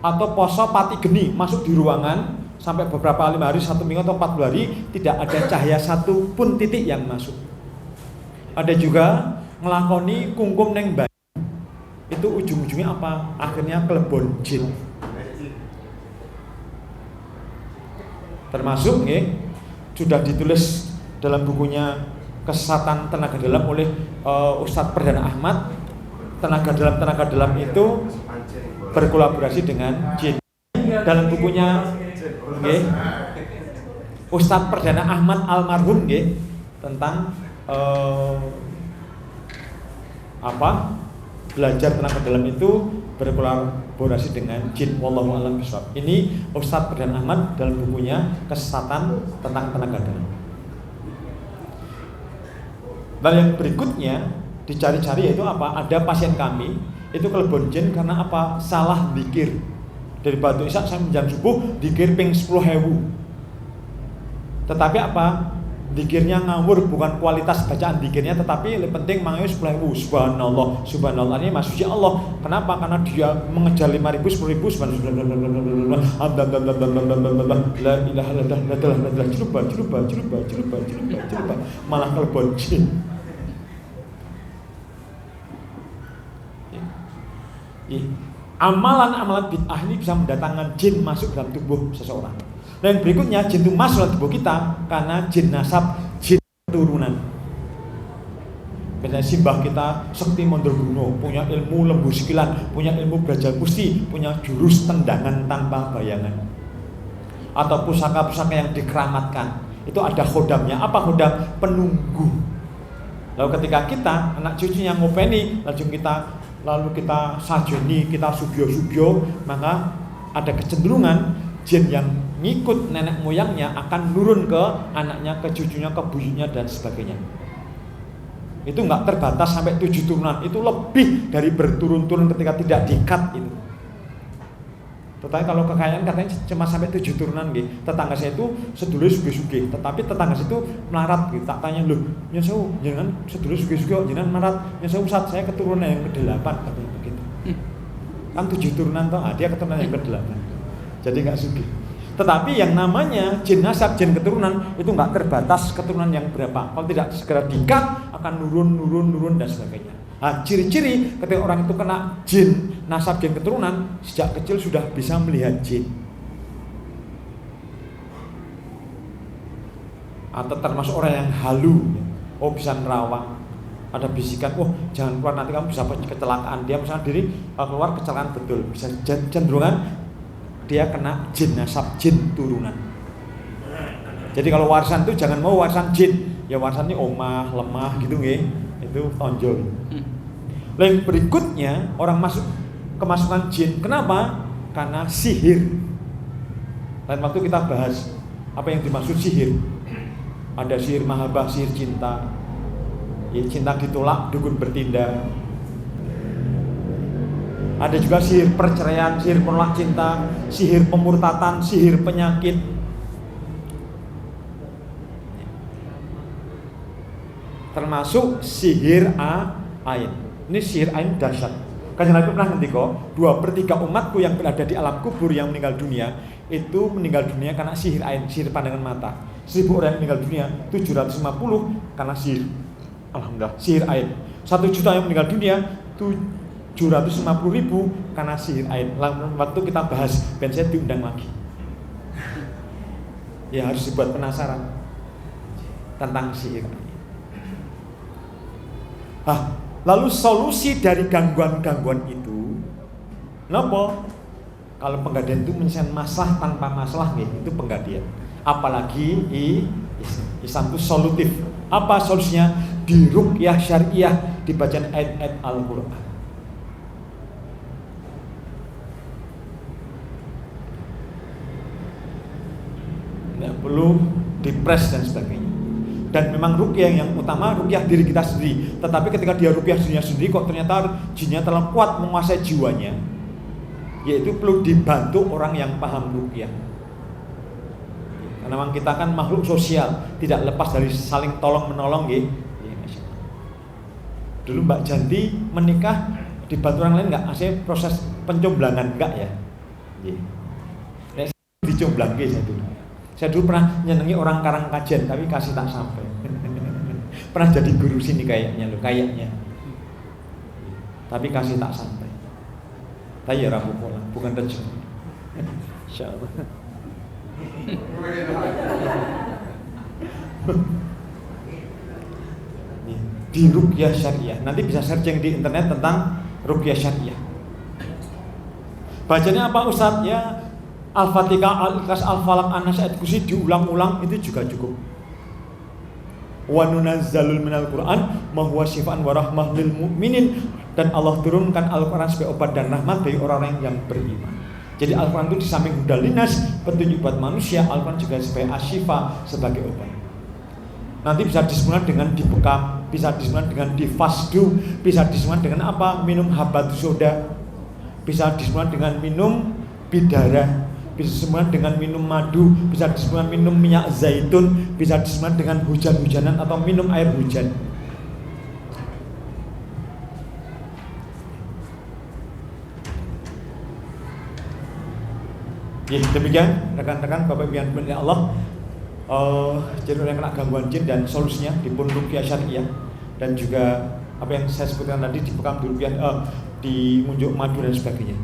atau poso pati geni, masuk di ruangan sampai beberapa 5 hari, 1 minggu atau 40 hari tidak ada cahaya satu pun titik yang masuk. Ada juga ngelakoni kungkum neng bayi. Itu ujung-ujungnya apa? Akhirnya kelebon jin. Termasuk sudah ditulis dalam bukunya Kesesatan Tenaga Dalam oleh Ustadz Perdana Ahmad. Tenaga dalam itu berkolaborasi dengan jin. Dalam bukunya Ustadz Perdana Ahmad almarhum tentang belajar tenaga dalam itu berkolaborasi dengan jin. Wallahu a'lam bishawab. Ini Ustadz Perdana Ahmad dalam bukunya Kesesatan tentang Tenaga Dalam. Dan yang berikutnya dicari-cari yaitu apa? Ada pasien kami itu kelebon jin karena apa? Salah zikir. Dari Batu Isak sampai jam subuh dikir ping 10.000. Tetapi apa? Dikirnya ngawur, bukan kualitas bacaan dikirnya, tetapi lebih penting mangayu 10.000. Subhanallah, subhanallah. Ini maksudnya Allah. Kenapa? Karena dia mengejar 5.000, 10.000, subhanallah. La ilaha illallah. Curuba. Malah kelebon jin. Amalan-amalan bid'ah ini bisa mendatangkan jin masuk dalam tubuh seseorang. Dan berikutnya, jin itu masuk dalam tubuh kita karena jin nasab, jin keturunan. Misalnya simbah kita Sekti Mandraguna, punya ilmu lembu sikilan, punya ilmu belajar musti, punya jurus tendangan tanpa bayangan, atau pusaka-pusaka yang dikeramatkan. Itu ada khodamnya. Apa khodam? Penunggu. Lalu ketika kita, anak cucunya ngopeni, lalu kita sajeni, kita subyo-subyo, maka ada kecenderungan jin yang ngikut nenek moyangnya akan nurun ke anaknya, ke cucunya, ke buyutnya dan sebagainya. Itu enggak terbatas sampai 7 turunan, itu lebih dari berturun-turun ketika tidak di-cut itu. Tetapi kalau kekayaan katanya cuma sampai 7 turunan gitu. Tetangga saya itu sedulur sugih-sugih, tetapi tetangga saya itu melarat gitu. Tak tanya, "Loh, nyesel jangan sedulur sugih-sugih jangan melarat." Nyesel Ustaz, saya keturunan yang ke-8 katanya begitu. Kan 7 turunan toh, dia keturunan yang ke-8. Jadi enggak sugih. Tetapi yang namanya jin nasab, jin keturunan itu enggak terbatas keturunan yang berapa. Kalau tidak segera di-cut akan nurun dan sebagainya. Nah, ciri-ciri ketika orang itu kena jin nasab, jin keturunan, sejak kecil sudah bisa melihat jin. Atau termasuk orang yang halu, bisa nerawang. ada bisikan, oh jangan keluar nanti kamu bisa kecelakaan. Dia misalnya diri keluar kecelakaan betul, bisa cenderungan dia kena jin, nasab jin turunan. Jadi kalau warisan itu jangan mau warisan jin, ya warisannya omah, lemah gitu nggih, itu tonjol. Lain berikutnya orang masuk kemasukan jin, kenapa? Karena sihir. Lain waktu kita bahas apa yang dimaksud sihir. Ada sihir mahabbah, sihir cinta. Ya, cinta ditolak, dukun bertindak. Ada juga sihir perceraian, sihir penolak cinta, sihir pemurtatan, sihir penyakit. Termasuk sihir ain. Ini sihir ain dahsyat. Kanjeng Nabi pernah ngendika, 2/3 umatku yang berada di alam kubur yang meninggal dunia itu meninggal dunia karena sihir ain, sihir pandangan mata. 1000 orang yang meninggal dunia, 750 karena sihir. Alhamdulillah, sihir ain. 1 juta yang meninggal dunia, 750.000 karena sihir ain. Waktu kita bahas, ben saya diundang lagi. Ya harus dibuat penasaran tentang sihir ain. Lalu solusi dari gangguan-gangguan itu, kenapa? Kalau penggadian itu menyelesaikan masalah tanpa masalah, itu penggadian. Apalagi Islam itu solutif. Apa solusinya? Di ruqyah syariah, dibacaan ayat-ayat Al-Quran. Tidak perlu dipres dan sebagainya. Dan memang ruqyah yang utama, ruqyah diri kita sendiri. Tetapi ketika dia ruqyah dirinya sendiri, kok ternyata jinnya terlalu kuat menguasai jiwanya, yaitu perlu dibantu orang yang paham ruqyah. Karena memang kita kan makhluk sosial, tidak lepas dari saling tolong menolong, ya. Dulu Mbak Janti menikah dibantu orang lain enggak? Asalnya proses pencomblangan enggak ya? Dicomblang saya dulu. Saya dulu pernah nyenengi orang Karang Kajen, tapi kasih tak sampai. Pernah jadi guru sini kayaknya. Tapi kasih tak sampai. Tapi ya rabu pola, bukan rezeki. Insyaallah. Di ruqyah syariah. Nanti bisa searching di internet tentang ruqyah syariah. Bacanya apa Ustaz? Ya Al-Fatihah, Al-Ikhlas, Al-Falaq, An-Nas, Ayat Kursi diulang-ulang itu juga cukup. Wa nunazzalul minal Qur'an ma huwa syifaa'un wa rahmah lil mu'minin, dan Allah turunkan Al-Qur'an sebagai obat dan rahmat bagi orang-orang yang beriman. Jadi Al-Qur'an itu di samping hudalinas, petunjuk buat manusia, Al-Qur'an juga sebagai asyifa, sebagai obat. Nanti bisa disebutkan dengan dibekam, bisa disebutkan dengan difasdu, bisa disebutkan dengan apa? Minum habatus soda, bisa disebutkan dengan minum bidara, bisa disebutkan dengan minum madu, bisa disebutkan minum minyak zaitun, bisa disebutkan dengan hujan-hujanan atau minum air hujan. Ya, demikian rekan-rekan Bapak Ibu yang dimuliakan Allah. Jadi orang yang kena gangguan jin dan solusinya di pun ruqyah syariah, dan juga apa yang saya sebutkan tadi di bekam di ruqyah, di ngunjuk madu dan sebagainya.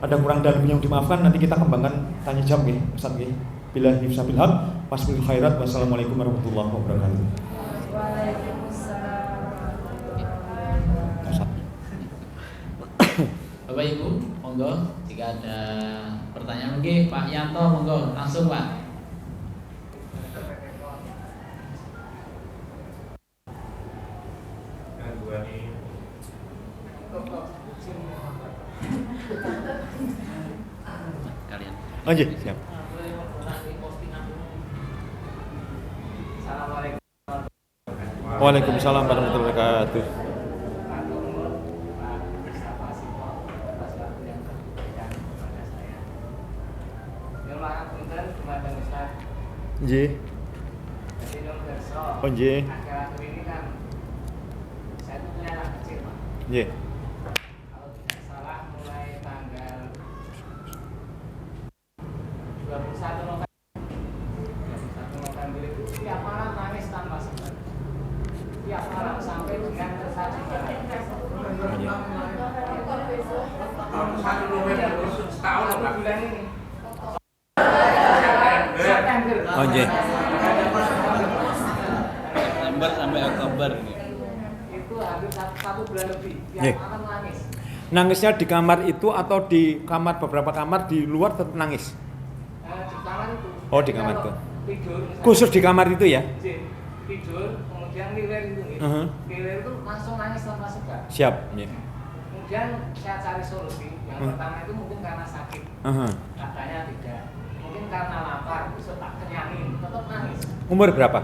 Ada kurang dalam yang dimaafkan, nanti kita kembangkan tanya jawab nggih Ustaz nggih. Billahi taufiq haq, wasbil khairat, wassalamualaikum warahmatullahi wabarakatuh. Waalaikumsalam. Bapak Ibu, monggo jika ada pertanyaan mungkin Pak Yanto, monggo langsung Pak. Kalian. Lanjut, siap. Waalaikumsalam warahmatullahi wabarakatuh. Nggih. Oh nggih. Nggih. Kalau tidak salah mulai tanggal 21 November itu tiap malam nangis tanpa sebab. Tiap malam sampai dengan tersaji. Setahun bulan ini. Oh nggih. September sampai Oktober nih. Itu bulan lebih, tiap Nggih. malam nangis. Nangisnya di kamar itu atau di kamar beberapa kamar di luar tetap nangis? Di kamar itu. Oh, di kamar Kalau itu. Tidur. misalnya, Khusus di kamar itu ya? Tidur, kemudian ngiler itu. Ngiler itu langsung nangis tanpa sebab. Siap. Ya. Kemudian saya cari solusi. Yang pertama itu mungkin karena sakit. Katanya tidak. Mungkin karena lapar, besok tak kenyangin, tetap nangis. Umur berapa?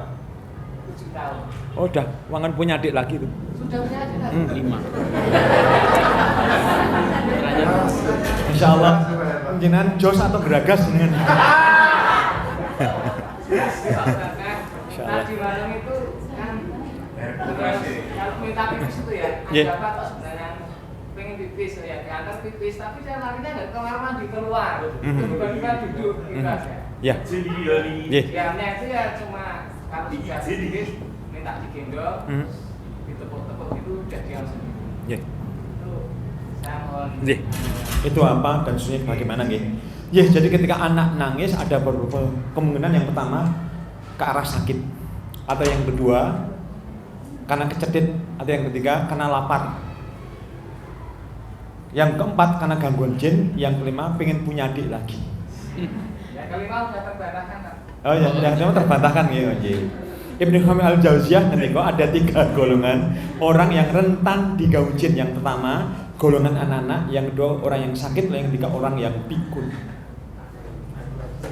7 tahun. Oh, udah wangan punya adik lagi tuh. Sudah punya adik kan? 5. Insya Allah jenengan jos atau geragas dengan. Nah di Bandung itu kan kalau minta pipis itu ya, Yeah. ada apa kok sebenarnya pengen pipis ya, diantar pipis, tapi saya larinya nggak ke kamar mandi keluar, tiba-tiba duduk gitu aja. Ya. Yeah. Diamnya itu ya cuma kalau sudah pipis minta digendong, ditepuk-tepuk itu udah diam sendiri. Yeah. Itu saya mohon. Yeah. Itu apa dan sebenarnya bagaimana nggih? Ya, jadi ketika anak nangis ada beberapa kemungkinan. Yang pertama ke arah sakit, atau yang kedua karena kecedit, atau yang ketiga karena lapar. Yang keempat karena gangguan jin, yang kelima pengen punya adik lagi. Yang kelima udah terbantahkan kan? Oh ya, yang kelima terbantahkan ya. Ibnu Hamid Al-Jauziyah nanti kok ada 3 golongan orang yang rentan diganggu jin. Yang pertama golongan anak-anak, yang kedua orang yang sakit, yang ketiga orang yang pikun.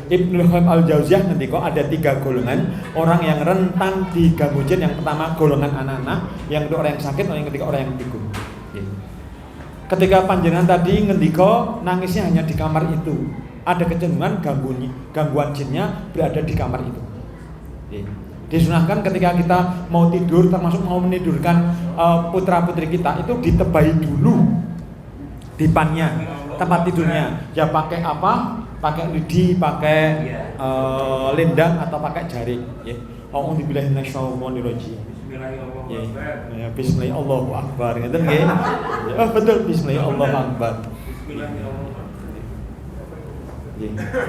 Ibnu Hamid Al-Jauziyah nanti kok ada 3 golongan orang yang rentan diganggu jin. Yang pertama golongan anak-anak, yang kedua orang yang sakit, yang ketiga orang yang pikun. Ketika panjenengan tadi ngendika nangisnya hanya di kamar itu, ada kecenderungan gangguan jinnya berada di kamar itu. Disunahkan ketika kita mau tidur, termasuk mau menidurkan putra putri kita, itu ditebai dulu dipannya, tempat tidurnya. Ya pakai apa? Pakai lidi, pakai lendang atau pakai jaring. Ya. A'udzubillahi minasyaitonirrajim. Bismillahirrahmanirrahim. Ya, bismillah Allahu akbar. Ngeten nggih. Oh betul, bismillah Allahu akbar.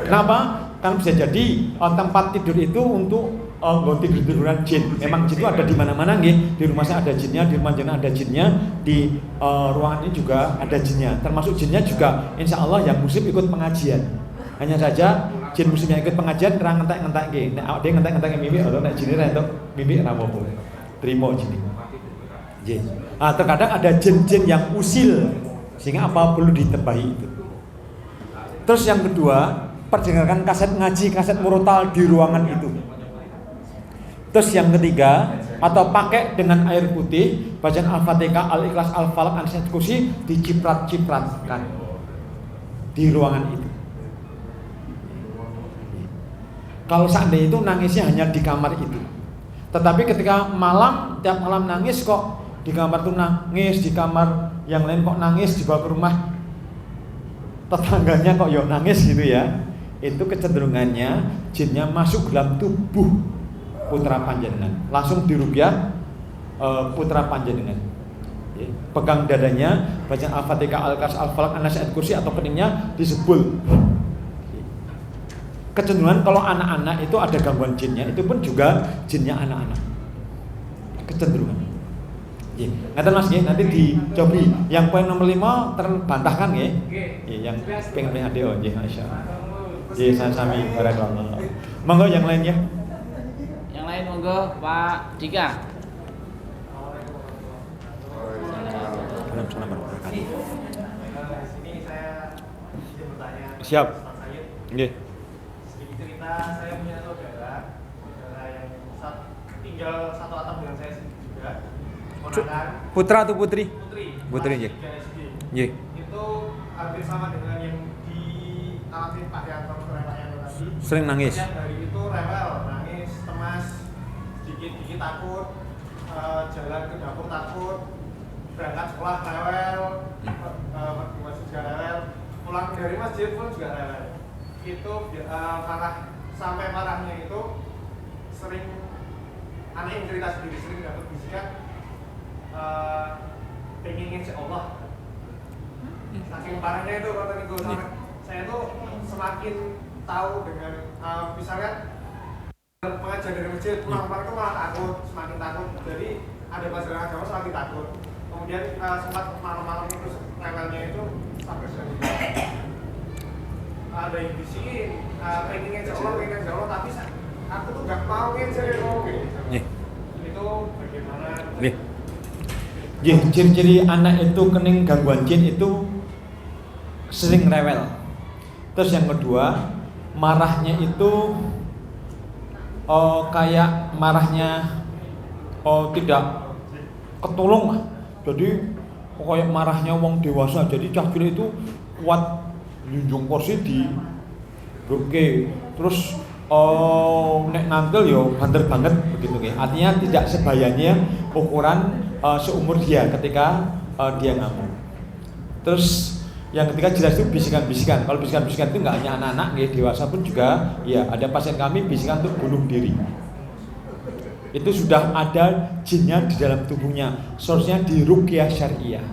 Kenapa? Kan bisa jadi tempat tidur itu untuk tidur-tiduran jin. Memang jin itu ada di mana-mana nggih. Di rumah saya ada jinnya, di rumah jenengan ada jinnya, di ruangan ini juga ada jinnya. Termasuk jinnya juga insya Allah yang muslim ikut pengajian. Hanya saja jin muslim yang ikut pengajian terang ngentek-ngentek nggih. Nek awake dhewe ngentek-ngentek mimpi atau nek jin entuk mimpi ra apa-apa. Trimo jin. Nggih. Terkadang ada jin-jin yang usil sehingga apa perlu ditebahi itu. Terus yang kedua, perdengarkan kaset ngaji, kaset murotal di ruangan itu. Terus yang ketiga, atau pakai dengan air putih, bacaan Al-Fatihah, Al-Ikhlas, Al-Falaq, An-Nas, Kursi diciprat-cipratkan di ruangan itu. Kalau seandainya itu nangisnya hanya di kamar itu. Tetapi ketika malam, tiap malam nangis kok di kamar tuh nangis, di kamar yang lain kok nangis, dibawa ke rumah tetangganya kok nangis gitu ya. Itu kecenderungannya jinnya masuk dalam tubuh putra panjenengan, langsung diruqyah putra panjenengan. Pegang dadanya, bacaan Al-Fatihah, Al-Ikhlas, Al-Falaq, An-Nas, Kursi atau keningnya disebul. Kecenderungan kalau anak-anak itu ada gangguan jinnya, itu pun juga jinnya anak-anak. Kecenderungan. Ngaten Mas nggih, nanti dicobi. Yang poin nomor 5 terbantahkan nggih. Yang pengen adik nggih masyaallah. Nggih sami barakallah. Monggo yang lain ya. Yang lain monggo Pak Dika. Assalamualaikum warahmatullahi wabarakatuh. Sini saya izin bertanya. Siap. Pak Sayyid. Nggih. Sedikit cerita, saya punya saudara yang tinggal satu atap dengan saya juga. Ponakan. Putra atau putri? Putri nggih. Nggih. Itu hampir sama dengan yang dialami Pak Yanto tadi. Sering nangis. Setiap hari itu rewel, nangis, cemas, sedikit-sedikit takut, jalan ke dapur takut, berangkat sekolah rewel, pergi masjid juga rewel, pulang dari masjid pun juga rewel. Itu parah, sampai parahnya itu sering aneh yang cerita sendiri, sering dapat bisikan pengen ngecek Allah. Saking parahnya itu kata Nigo, saya tuh semakin tahu dengan misalnya pengajian dari masjid pulang-pulang itu malah takut, semakin takut. Jadi ada pelajaran agama semakin takut. kemudian sempat malam-malam itu rewelnya itu sampai ada yang bisikin pengen ngejak Allah tapi aku tuh gak mau ngejak Allah gitu. Itu bagaimana? Ciri-ciri anak itu kening gangguan jin itu sering rewel. Terus yang kedua, marahnya itu kayak marahnya tidak ketolong lah. Jadi kayak marahnya wong dewasa. Jadi cah cilik itu kuat nyunjung kursi di oke. Terus nek nanggel yo banter banget begitu nggih. Artinya tidak sebayanya ukuran seumur dia ketika dia ngamuk. Terus yang ketiga jelas itu bisikan-bisikan. Kalau bisikan-bisikan itu nggak hanya anak-anak, nggih, dewasa pun juga. Ya, ada pasien kami bisikan untuk bunuh diri. Itu sudah ada jinnya di dalam tubuhnya. Source-nya di ruqyah syariah.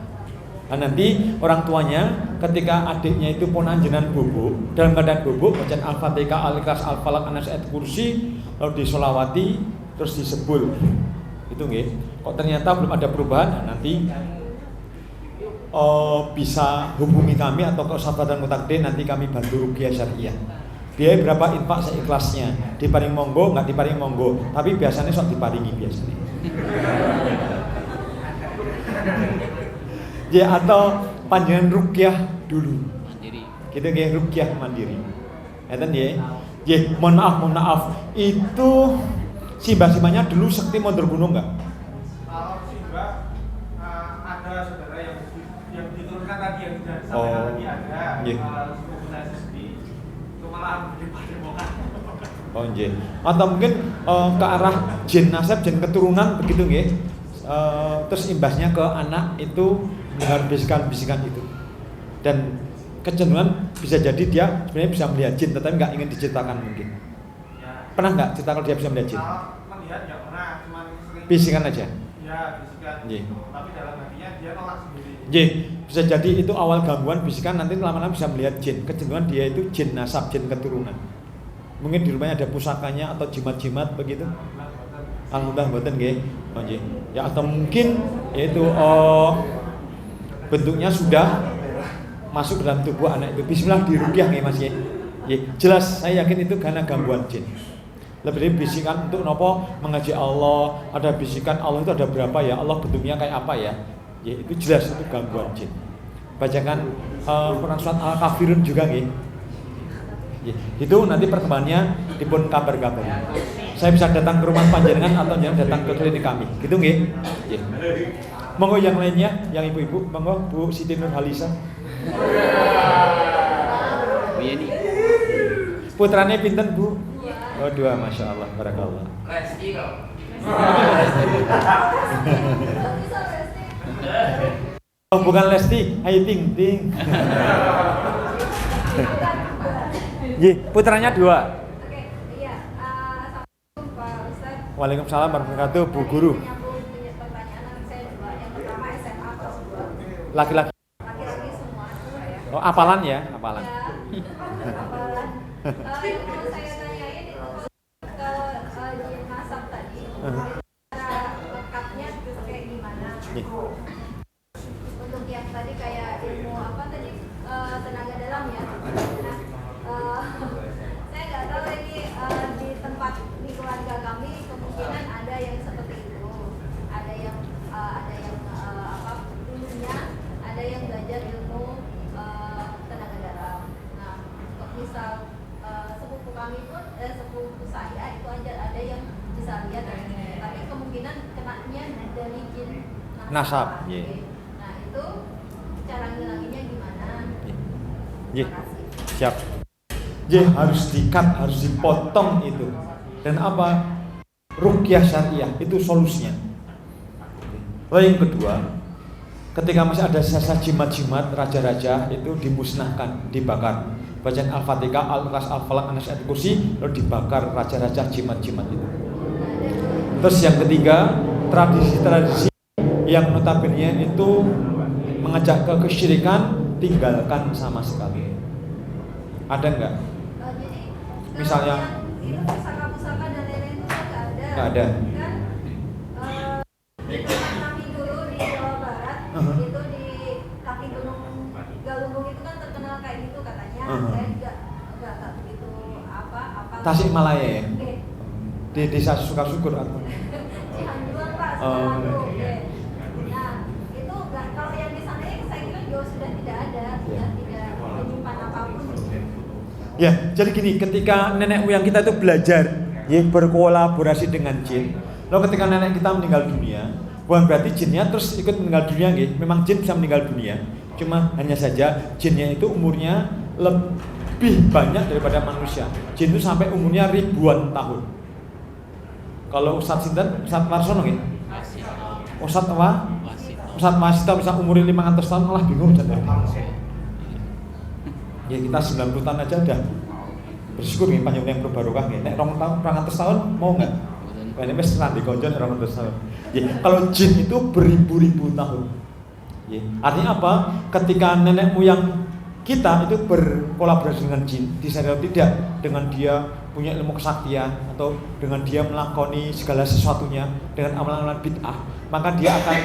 Nah, nanti orang tuanya ketika adiknya itu ponakan jenengan bubuk, dalam keadaan bubuk bacaan Al-Fatihah, Al-Ikhlas, Al-Falaq, An-Nas, Ayat Kursi, lalu disolawati, terus disebul. Itu nggih. Kok ternyata belum ada perubahan, nah, nanti bisa hubungi kami atau ke Sahabatan Mutakdin, nanti kami bantu ruqyah syariah. Biaya berapa infak seikhlasnya, diparing monggo, nggak diparing monggo, tapi biasanya sok diparingi biasanya. Ya, atau panjangan ruqyah dulu. Mandiri. Gitu nggih, ruqyah mandiri. Ngeten nggih. Nggih, mohon maaf. Itu simbah-simbahnya dulu sekti mondor gunung enggak? Kalau simbah ada saudara yang diturunkan tadi yang sudah disampaikan tadi ada. Sepupu saya sendiri. Itu malah di padepokan. Oh nggih. Atau mungkin ke arah jin nasab, jin keturunan begitu nggih. Terus imbasnya ke anak itu mendengar bisikan-bisikan itu. Dan kecenderungan bisa jadi dia sebenarnya bisa melihat jin, tetapi nggak ingin diceritakan mungkin. Ya. Pernah nggak cerita kalau dia bisa melihat jin? Melihat nggak pernah, cuma sering bisikan aja. Ya, bisikan. Nggih. Tapi dalam hatinya dia nolak sendiri. Nggih, bisa jadi itu awal gangguan bisikan, nanti lama-lama bisa melihat jin. Kecenderungan dia itu jin nasab, jin keturunan. Mungkin di rumahnya ada pusakanya atau jimat-jimat begitu. Alhamdulillah mboten nggih. Oh nggih. Ya atau mungkin yaitu bentuknya sudah masuk dalam tubuh anak itu. Bismillah diruqyah nggih Mas nggih. Nggih, jelas saya yakin itu karena gangguan jin. Lebih dari bisikan untuk nopo mengaji Allah, ada bisikan Allah itu ada berapa ya? Allah bentuknya kayak apa ya? Ya itu jelas itu gangguan jin. Bacakan Quran surat Al-Kafirun juga nggih. Itu nanti perkembangannya dipun kabar-kabari. Saya bisa datang ke rumah panjenengan atau jangan datang ke klinik kami. Gitu nggih? Nggih. Monggo yang lainnya, yang ibu-ibu, monggo Bu Siti Nurhalisa. Ini Putrane pinten, Bu? Oh, 2, Masya Allah, barakallah. Lesti kok. Oh, bukan Lesti, Ayu Ting Ting. Putranya 2. Oke, iya. Assalamualaikum Pak Ustaz. Waalaikumsalam warahmatullahi wabarakatuh, Bu Guru. Punya pertanyaan anak saya 2. Yang pertama SMA kelas 2. Laki-laki. Laki-laki semua ya. Oh, apalan ya, apalan. Ya, apalan. Yang mau saya tanyain itu kalau jin nasab tadi, cara lengkapnya kayak gimana? Untuk yang tadi kayak ilmu apa tadi tenaga dalam ya. Nah, saya nggak tahu ini di tempat di keluarga kami kemungkinan ada yang seperti itu, ada yang dulunya ada yang belajar ilmu tenaga dalam. Nah, kok misal sepupu kami pun sepupu saya itu ada yang bisa lihat tapi kemungkinan kenanya dari jin Nasab. Nah, itu cara ngilanginnya gimana? Nggih. Siap. Harus di-cut, harus dipotong itu. Dan apa? Ruqyah syariah itu solusinya. Lalu yang kedua, ketika masih ada sisa jimat-jimat raja-raja itu dimusnahkan, dibakar. Bacaan Al-Fatihah, Al-Ikhlas, Al-Falaq, An-Nas, Ayat Kursi, lalu dibakar raja-raja jimat-jimat itu. Terus yang ketiga, tradisi-tradisi yang notabene itu mengajak ke kesyirikan, tinggalkan sama sekali. Ada enggak? Jadi Misalnya itu pusaka-pusaka dan lain-lain itu nggak ada. Nggak ada. Kan di tempat kami dulu di Jawa Barat mendapati gunung Galunggung itu kan terkenal kayak gitu katanya. Saya juga nggak begitu apa. Tasikmalaya ya? Oke. Di desa Sukasyukur atau? Cihanjuang Pak, Sukaratu. Oke. Nah itu nggak, kalau yang di sana ya saya kira juga sudah tidak ada, sudah tidak menyimpan apapun. Ya, jadi gini, ketika nenek moyang kita itu belajar, ya berkolaborasi dengan jin. Lalu ketika nenek kita meninggal dunia, bukan berarti jinnya terus ikut meninggal dunia, gitu. Memang jin bisa meninggal dunia, cuma hanya saja jinnya itu umurnya lebih banyak daripada manusia. Jin itu sampai umurnya ribuan tahun. Kalau Ustadz Sinten, Ustadz Warsono gitu. Ustadz apa? Ustadz Wasito bisa umurnya 500 tahun malah bingung jadi. Ya kita 90 tahun aja udah bersyukur nih panjang yang berbarokah nih. Nek 200 tahun mau nggak? Ini mes nanti konjon 200 tahun. Ya, kalau jin itu beribu-ribu tahun. Ya, artinya apa? Ketika nenek moyang kita itu berkolaborasi dengan jin, disadari tidak dengan dia punya ilmu kesaktian atau dengan dia melakoni segala sesuatunya dengan amalan-amalan bid'ah, maka dia akan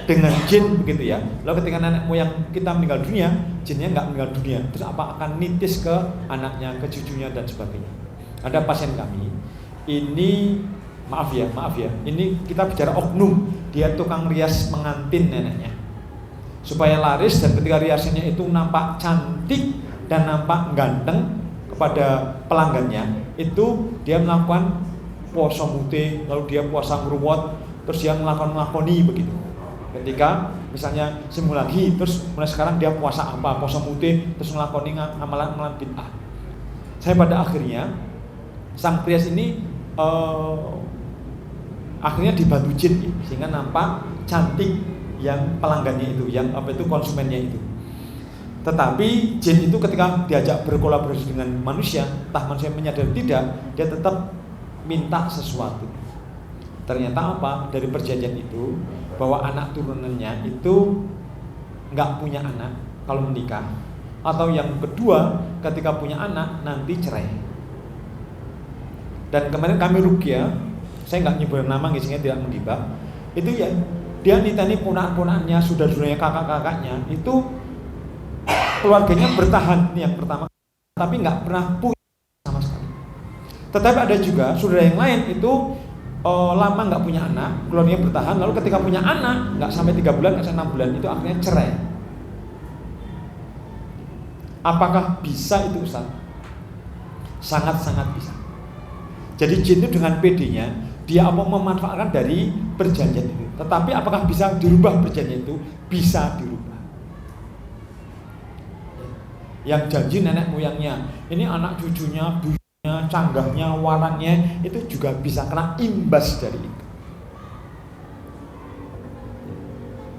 dengan jin begitu ya. Lalu ketika nenek moyang kita meninggal dunia, jinnya nggak meninggal dunia, terus apa akan nitis ke anaknya, ke cucunya dan sebagainya. Ada pasien kami, ini maaf ya, ini kita bicara oknum, dia tukang rias mengantin neneknya supaya laris, dan ketika riasnya itu nampak cantik dan nampak ganteng kepada pelanggannya, itu dia melakukan puasa mute, lalu dia puasa ngruwot, terus dia melakoni begitu. Ketika misalnya sembuh lagi, terus mulai sekarang dia puasa apa, puasa mute, terus melakoni amalan-amalan bid'ah. Saya pada akhirnya sang prias ini akhirnya dibantu jin sehingga nampak cantik yang pelanggannya itu, yang apa itu konsumennya itu. Tetapi jin itu ketika diajak berkolaborasi dengan manusia, entah manusia menyadari tidak, dia tetap minta sesuatu. Ternyata apa? Dari perjanjian itu bahwa anak turunannya itu nggak punya anak kalau menikah, atau yang kedua ketika punya anak nanti cerai. Dan kemarin kami ruqyah, saya nggak nyebut nama, isinya tidak menggibah. Itu ya dia nitani ponakan-ponakannya, saudara-saudaranya, kakak-kakaknya itu keluarganya bertahan, ini yang pertama, tapi nggak pernah punya sama sekali. Tetapi ada juga saudara yang lain itu lama nggak punya anak, keluarganya bertahan, lalu ketika punya anak nggak sampai 3 bulan, nggak sampai 6 bulan, itu akhirnya cerai. Apakah bisa itu Ustaz? Sangat-sangat bisa. Jadi jin itu dengan PD-nya dia mau memanfaatkan dari perjanjian itu. Tetapi apakah bisa dirubah perjanjian itu? Bisa dirubah. Yang janji nenek moyangnya, ini anak cucunya, buyutnya, canggahnya, warangnya, itu juga bisa kena imbas dari itu.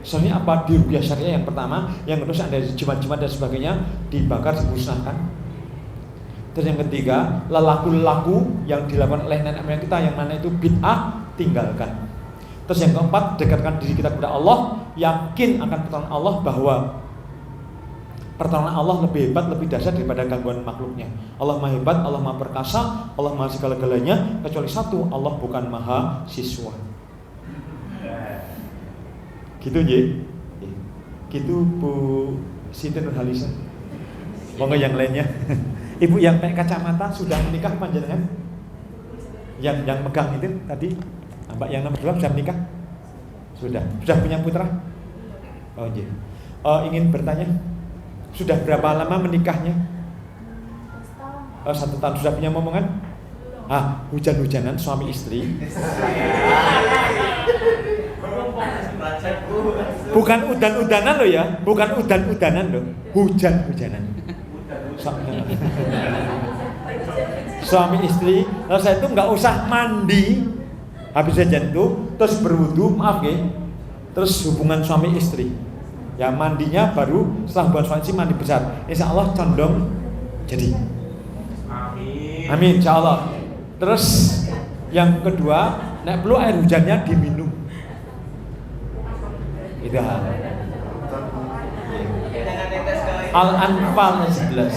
Soalnya apa? Di ruqyah syariah yang pertama, yang kedua ada jimat-jimat dan sebagainya dibakar, dimusnahkan. Terus yang ketiga, lelaku-lelaku yang dilakukan oleh nenek moyang kita yang mana itu bid'ah, tinggalkan. Terus yang keempat, dekatkan diri kita kepada Allah, yakin akan pertolongan Allah, bahwa pertolongan Allah lebih hebat, lebih dahsyat daripada gangguan makhluknya. Allah maha hebat, Allah maha perkasa, Allah maha segala-galanya, kecuali satu, Allah bukan maha siswa. Gitu ya. Gitu Bu Siti Nurhalisa. Monggo yang lainnya. Ibu yang pakai kacamata sudah menikah panjenengan? Yang megang itu tadi, Mbak yang nomor 2 sudah menikah? Sudah punya putra? Oh iya. Ingin bertanya, sudah berapa lama menikahnya? 1 tahun. Sudah punya momongan? Hujan-hujanan suami istri. Bukan udan-udanan loh ya, bukan udan-udanan loh, hujan-hujanan. Suami istri, lalu saya itu nggak usah mandi, habis hujan itu terus berwudu, maaf ya, terus hubungan suami istri. Ya mandinya baru setelah hubungan suami istri mandi besar. Insya Allah condong jadi. Amin, insya Allah. Terus yang kedua, nek perlu air hujannya diminum. Itu hal. Al-Anfal 11.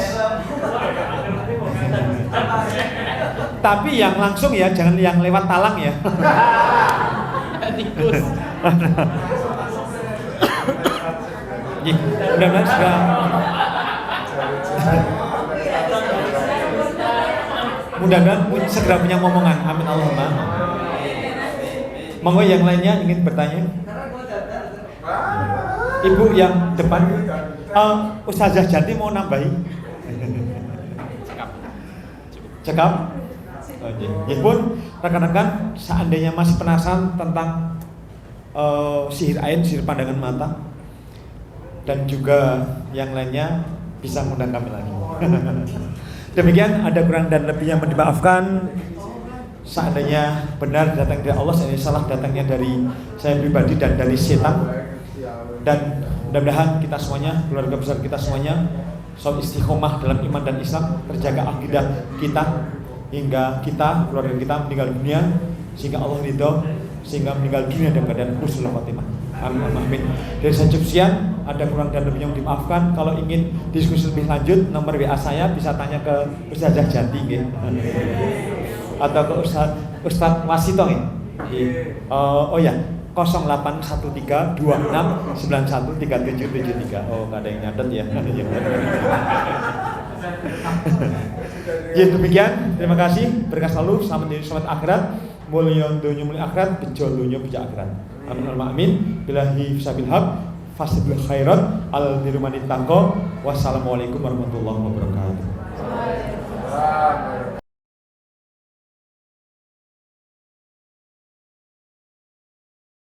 Tapi yang langsung ya, jangan yang lewat talang ya. Nggih, mudah-mudahan segera mudah-mudahan segera punya momongan. Amin Allahumma. Monggo yang lainnya ingin bertanya. Ibu yang depan, Ustazah Jati mau nambahi? Cekap. Ya pun rekan-rekan, seandainya masih penasaran tentang sihir ain, sihir pandangan mata, dan juga yang lainnya bisa mengundang kami lagi. Demikian, ada kurang dan lebihnya mohon dimaafkan. Seandainya benar datang dari Allah, seandainya salah datangnya dari saya pribadi dan dari setan. Dan mudah-mudahan kita semuanya, keluarga besar kita semuanya, selalu istiqomah dalam iman dan Islam, terjaga akidah kita hingga kita, keluarga kita meninggal dunia, sehingga Allah ridho, sehingga meninggal dunia dalam keadaan husnul khotimah. Amin. Dari saya cukup sekian, ada kurang dan lebihnya dimaafkan. Kalau ingin diskusi lebih lanjut, nomor WA saya bisa tanya ke Ustazah Jati gitu. Atau ke Ustadz Wasito ya. Oh ya, 081326913773. Oh, nggak ada yang nyatet ya. Ya demikian, terima kasih, berkah selalu, selamat di selamat akhirat, mulia dunia mulia akhirat, bejo dunia bejo akhirat. Amin amin. Billahi fisabil haq, fasidul khairat, al dirumani tangko. Wassalamualaikum warahmatullahi wabarakatuh.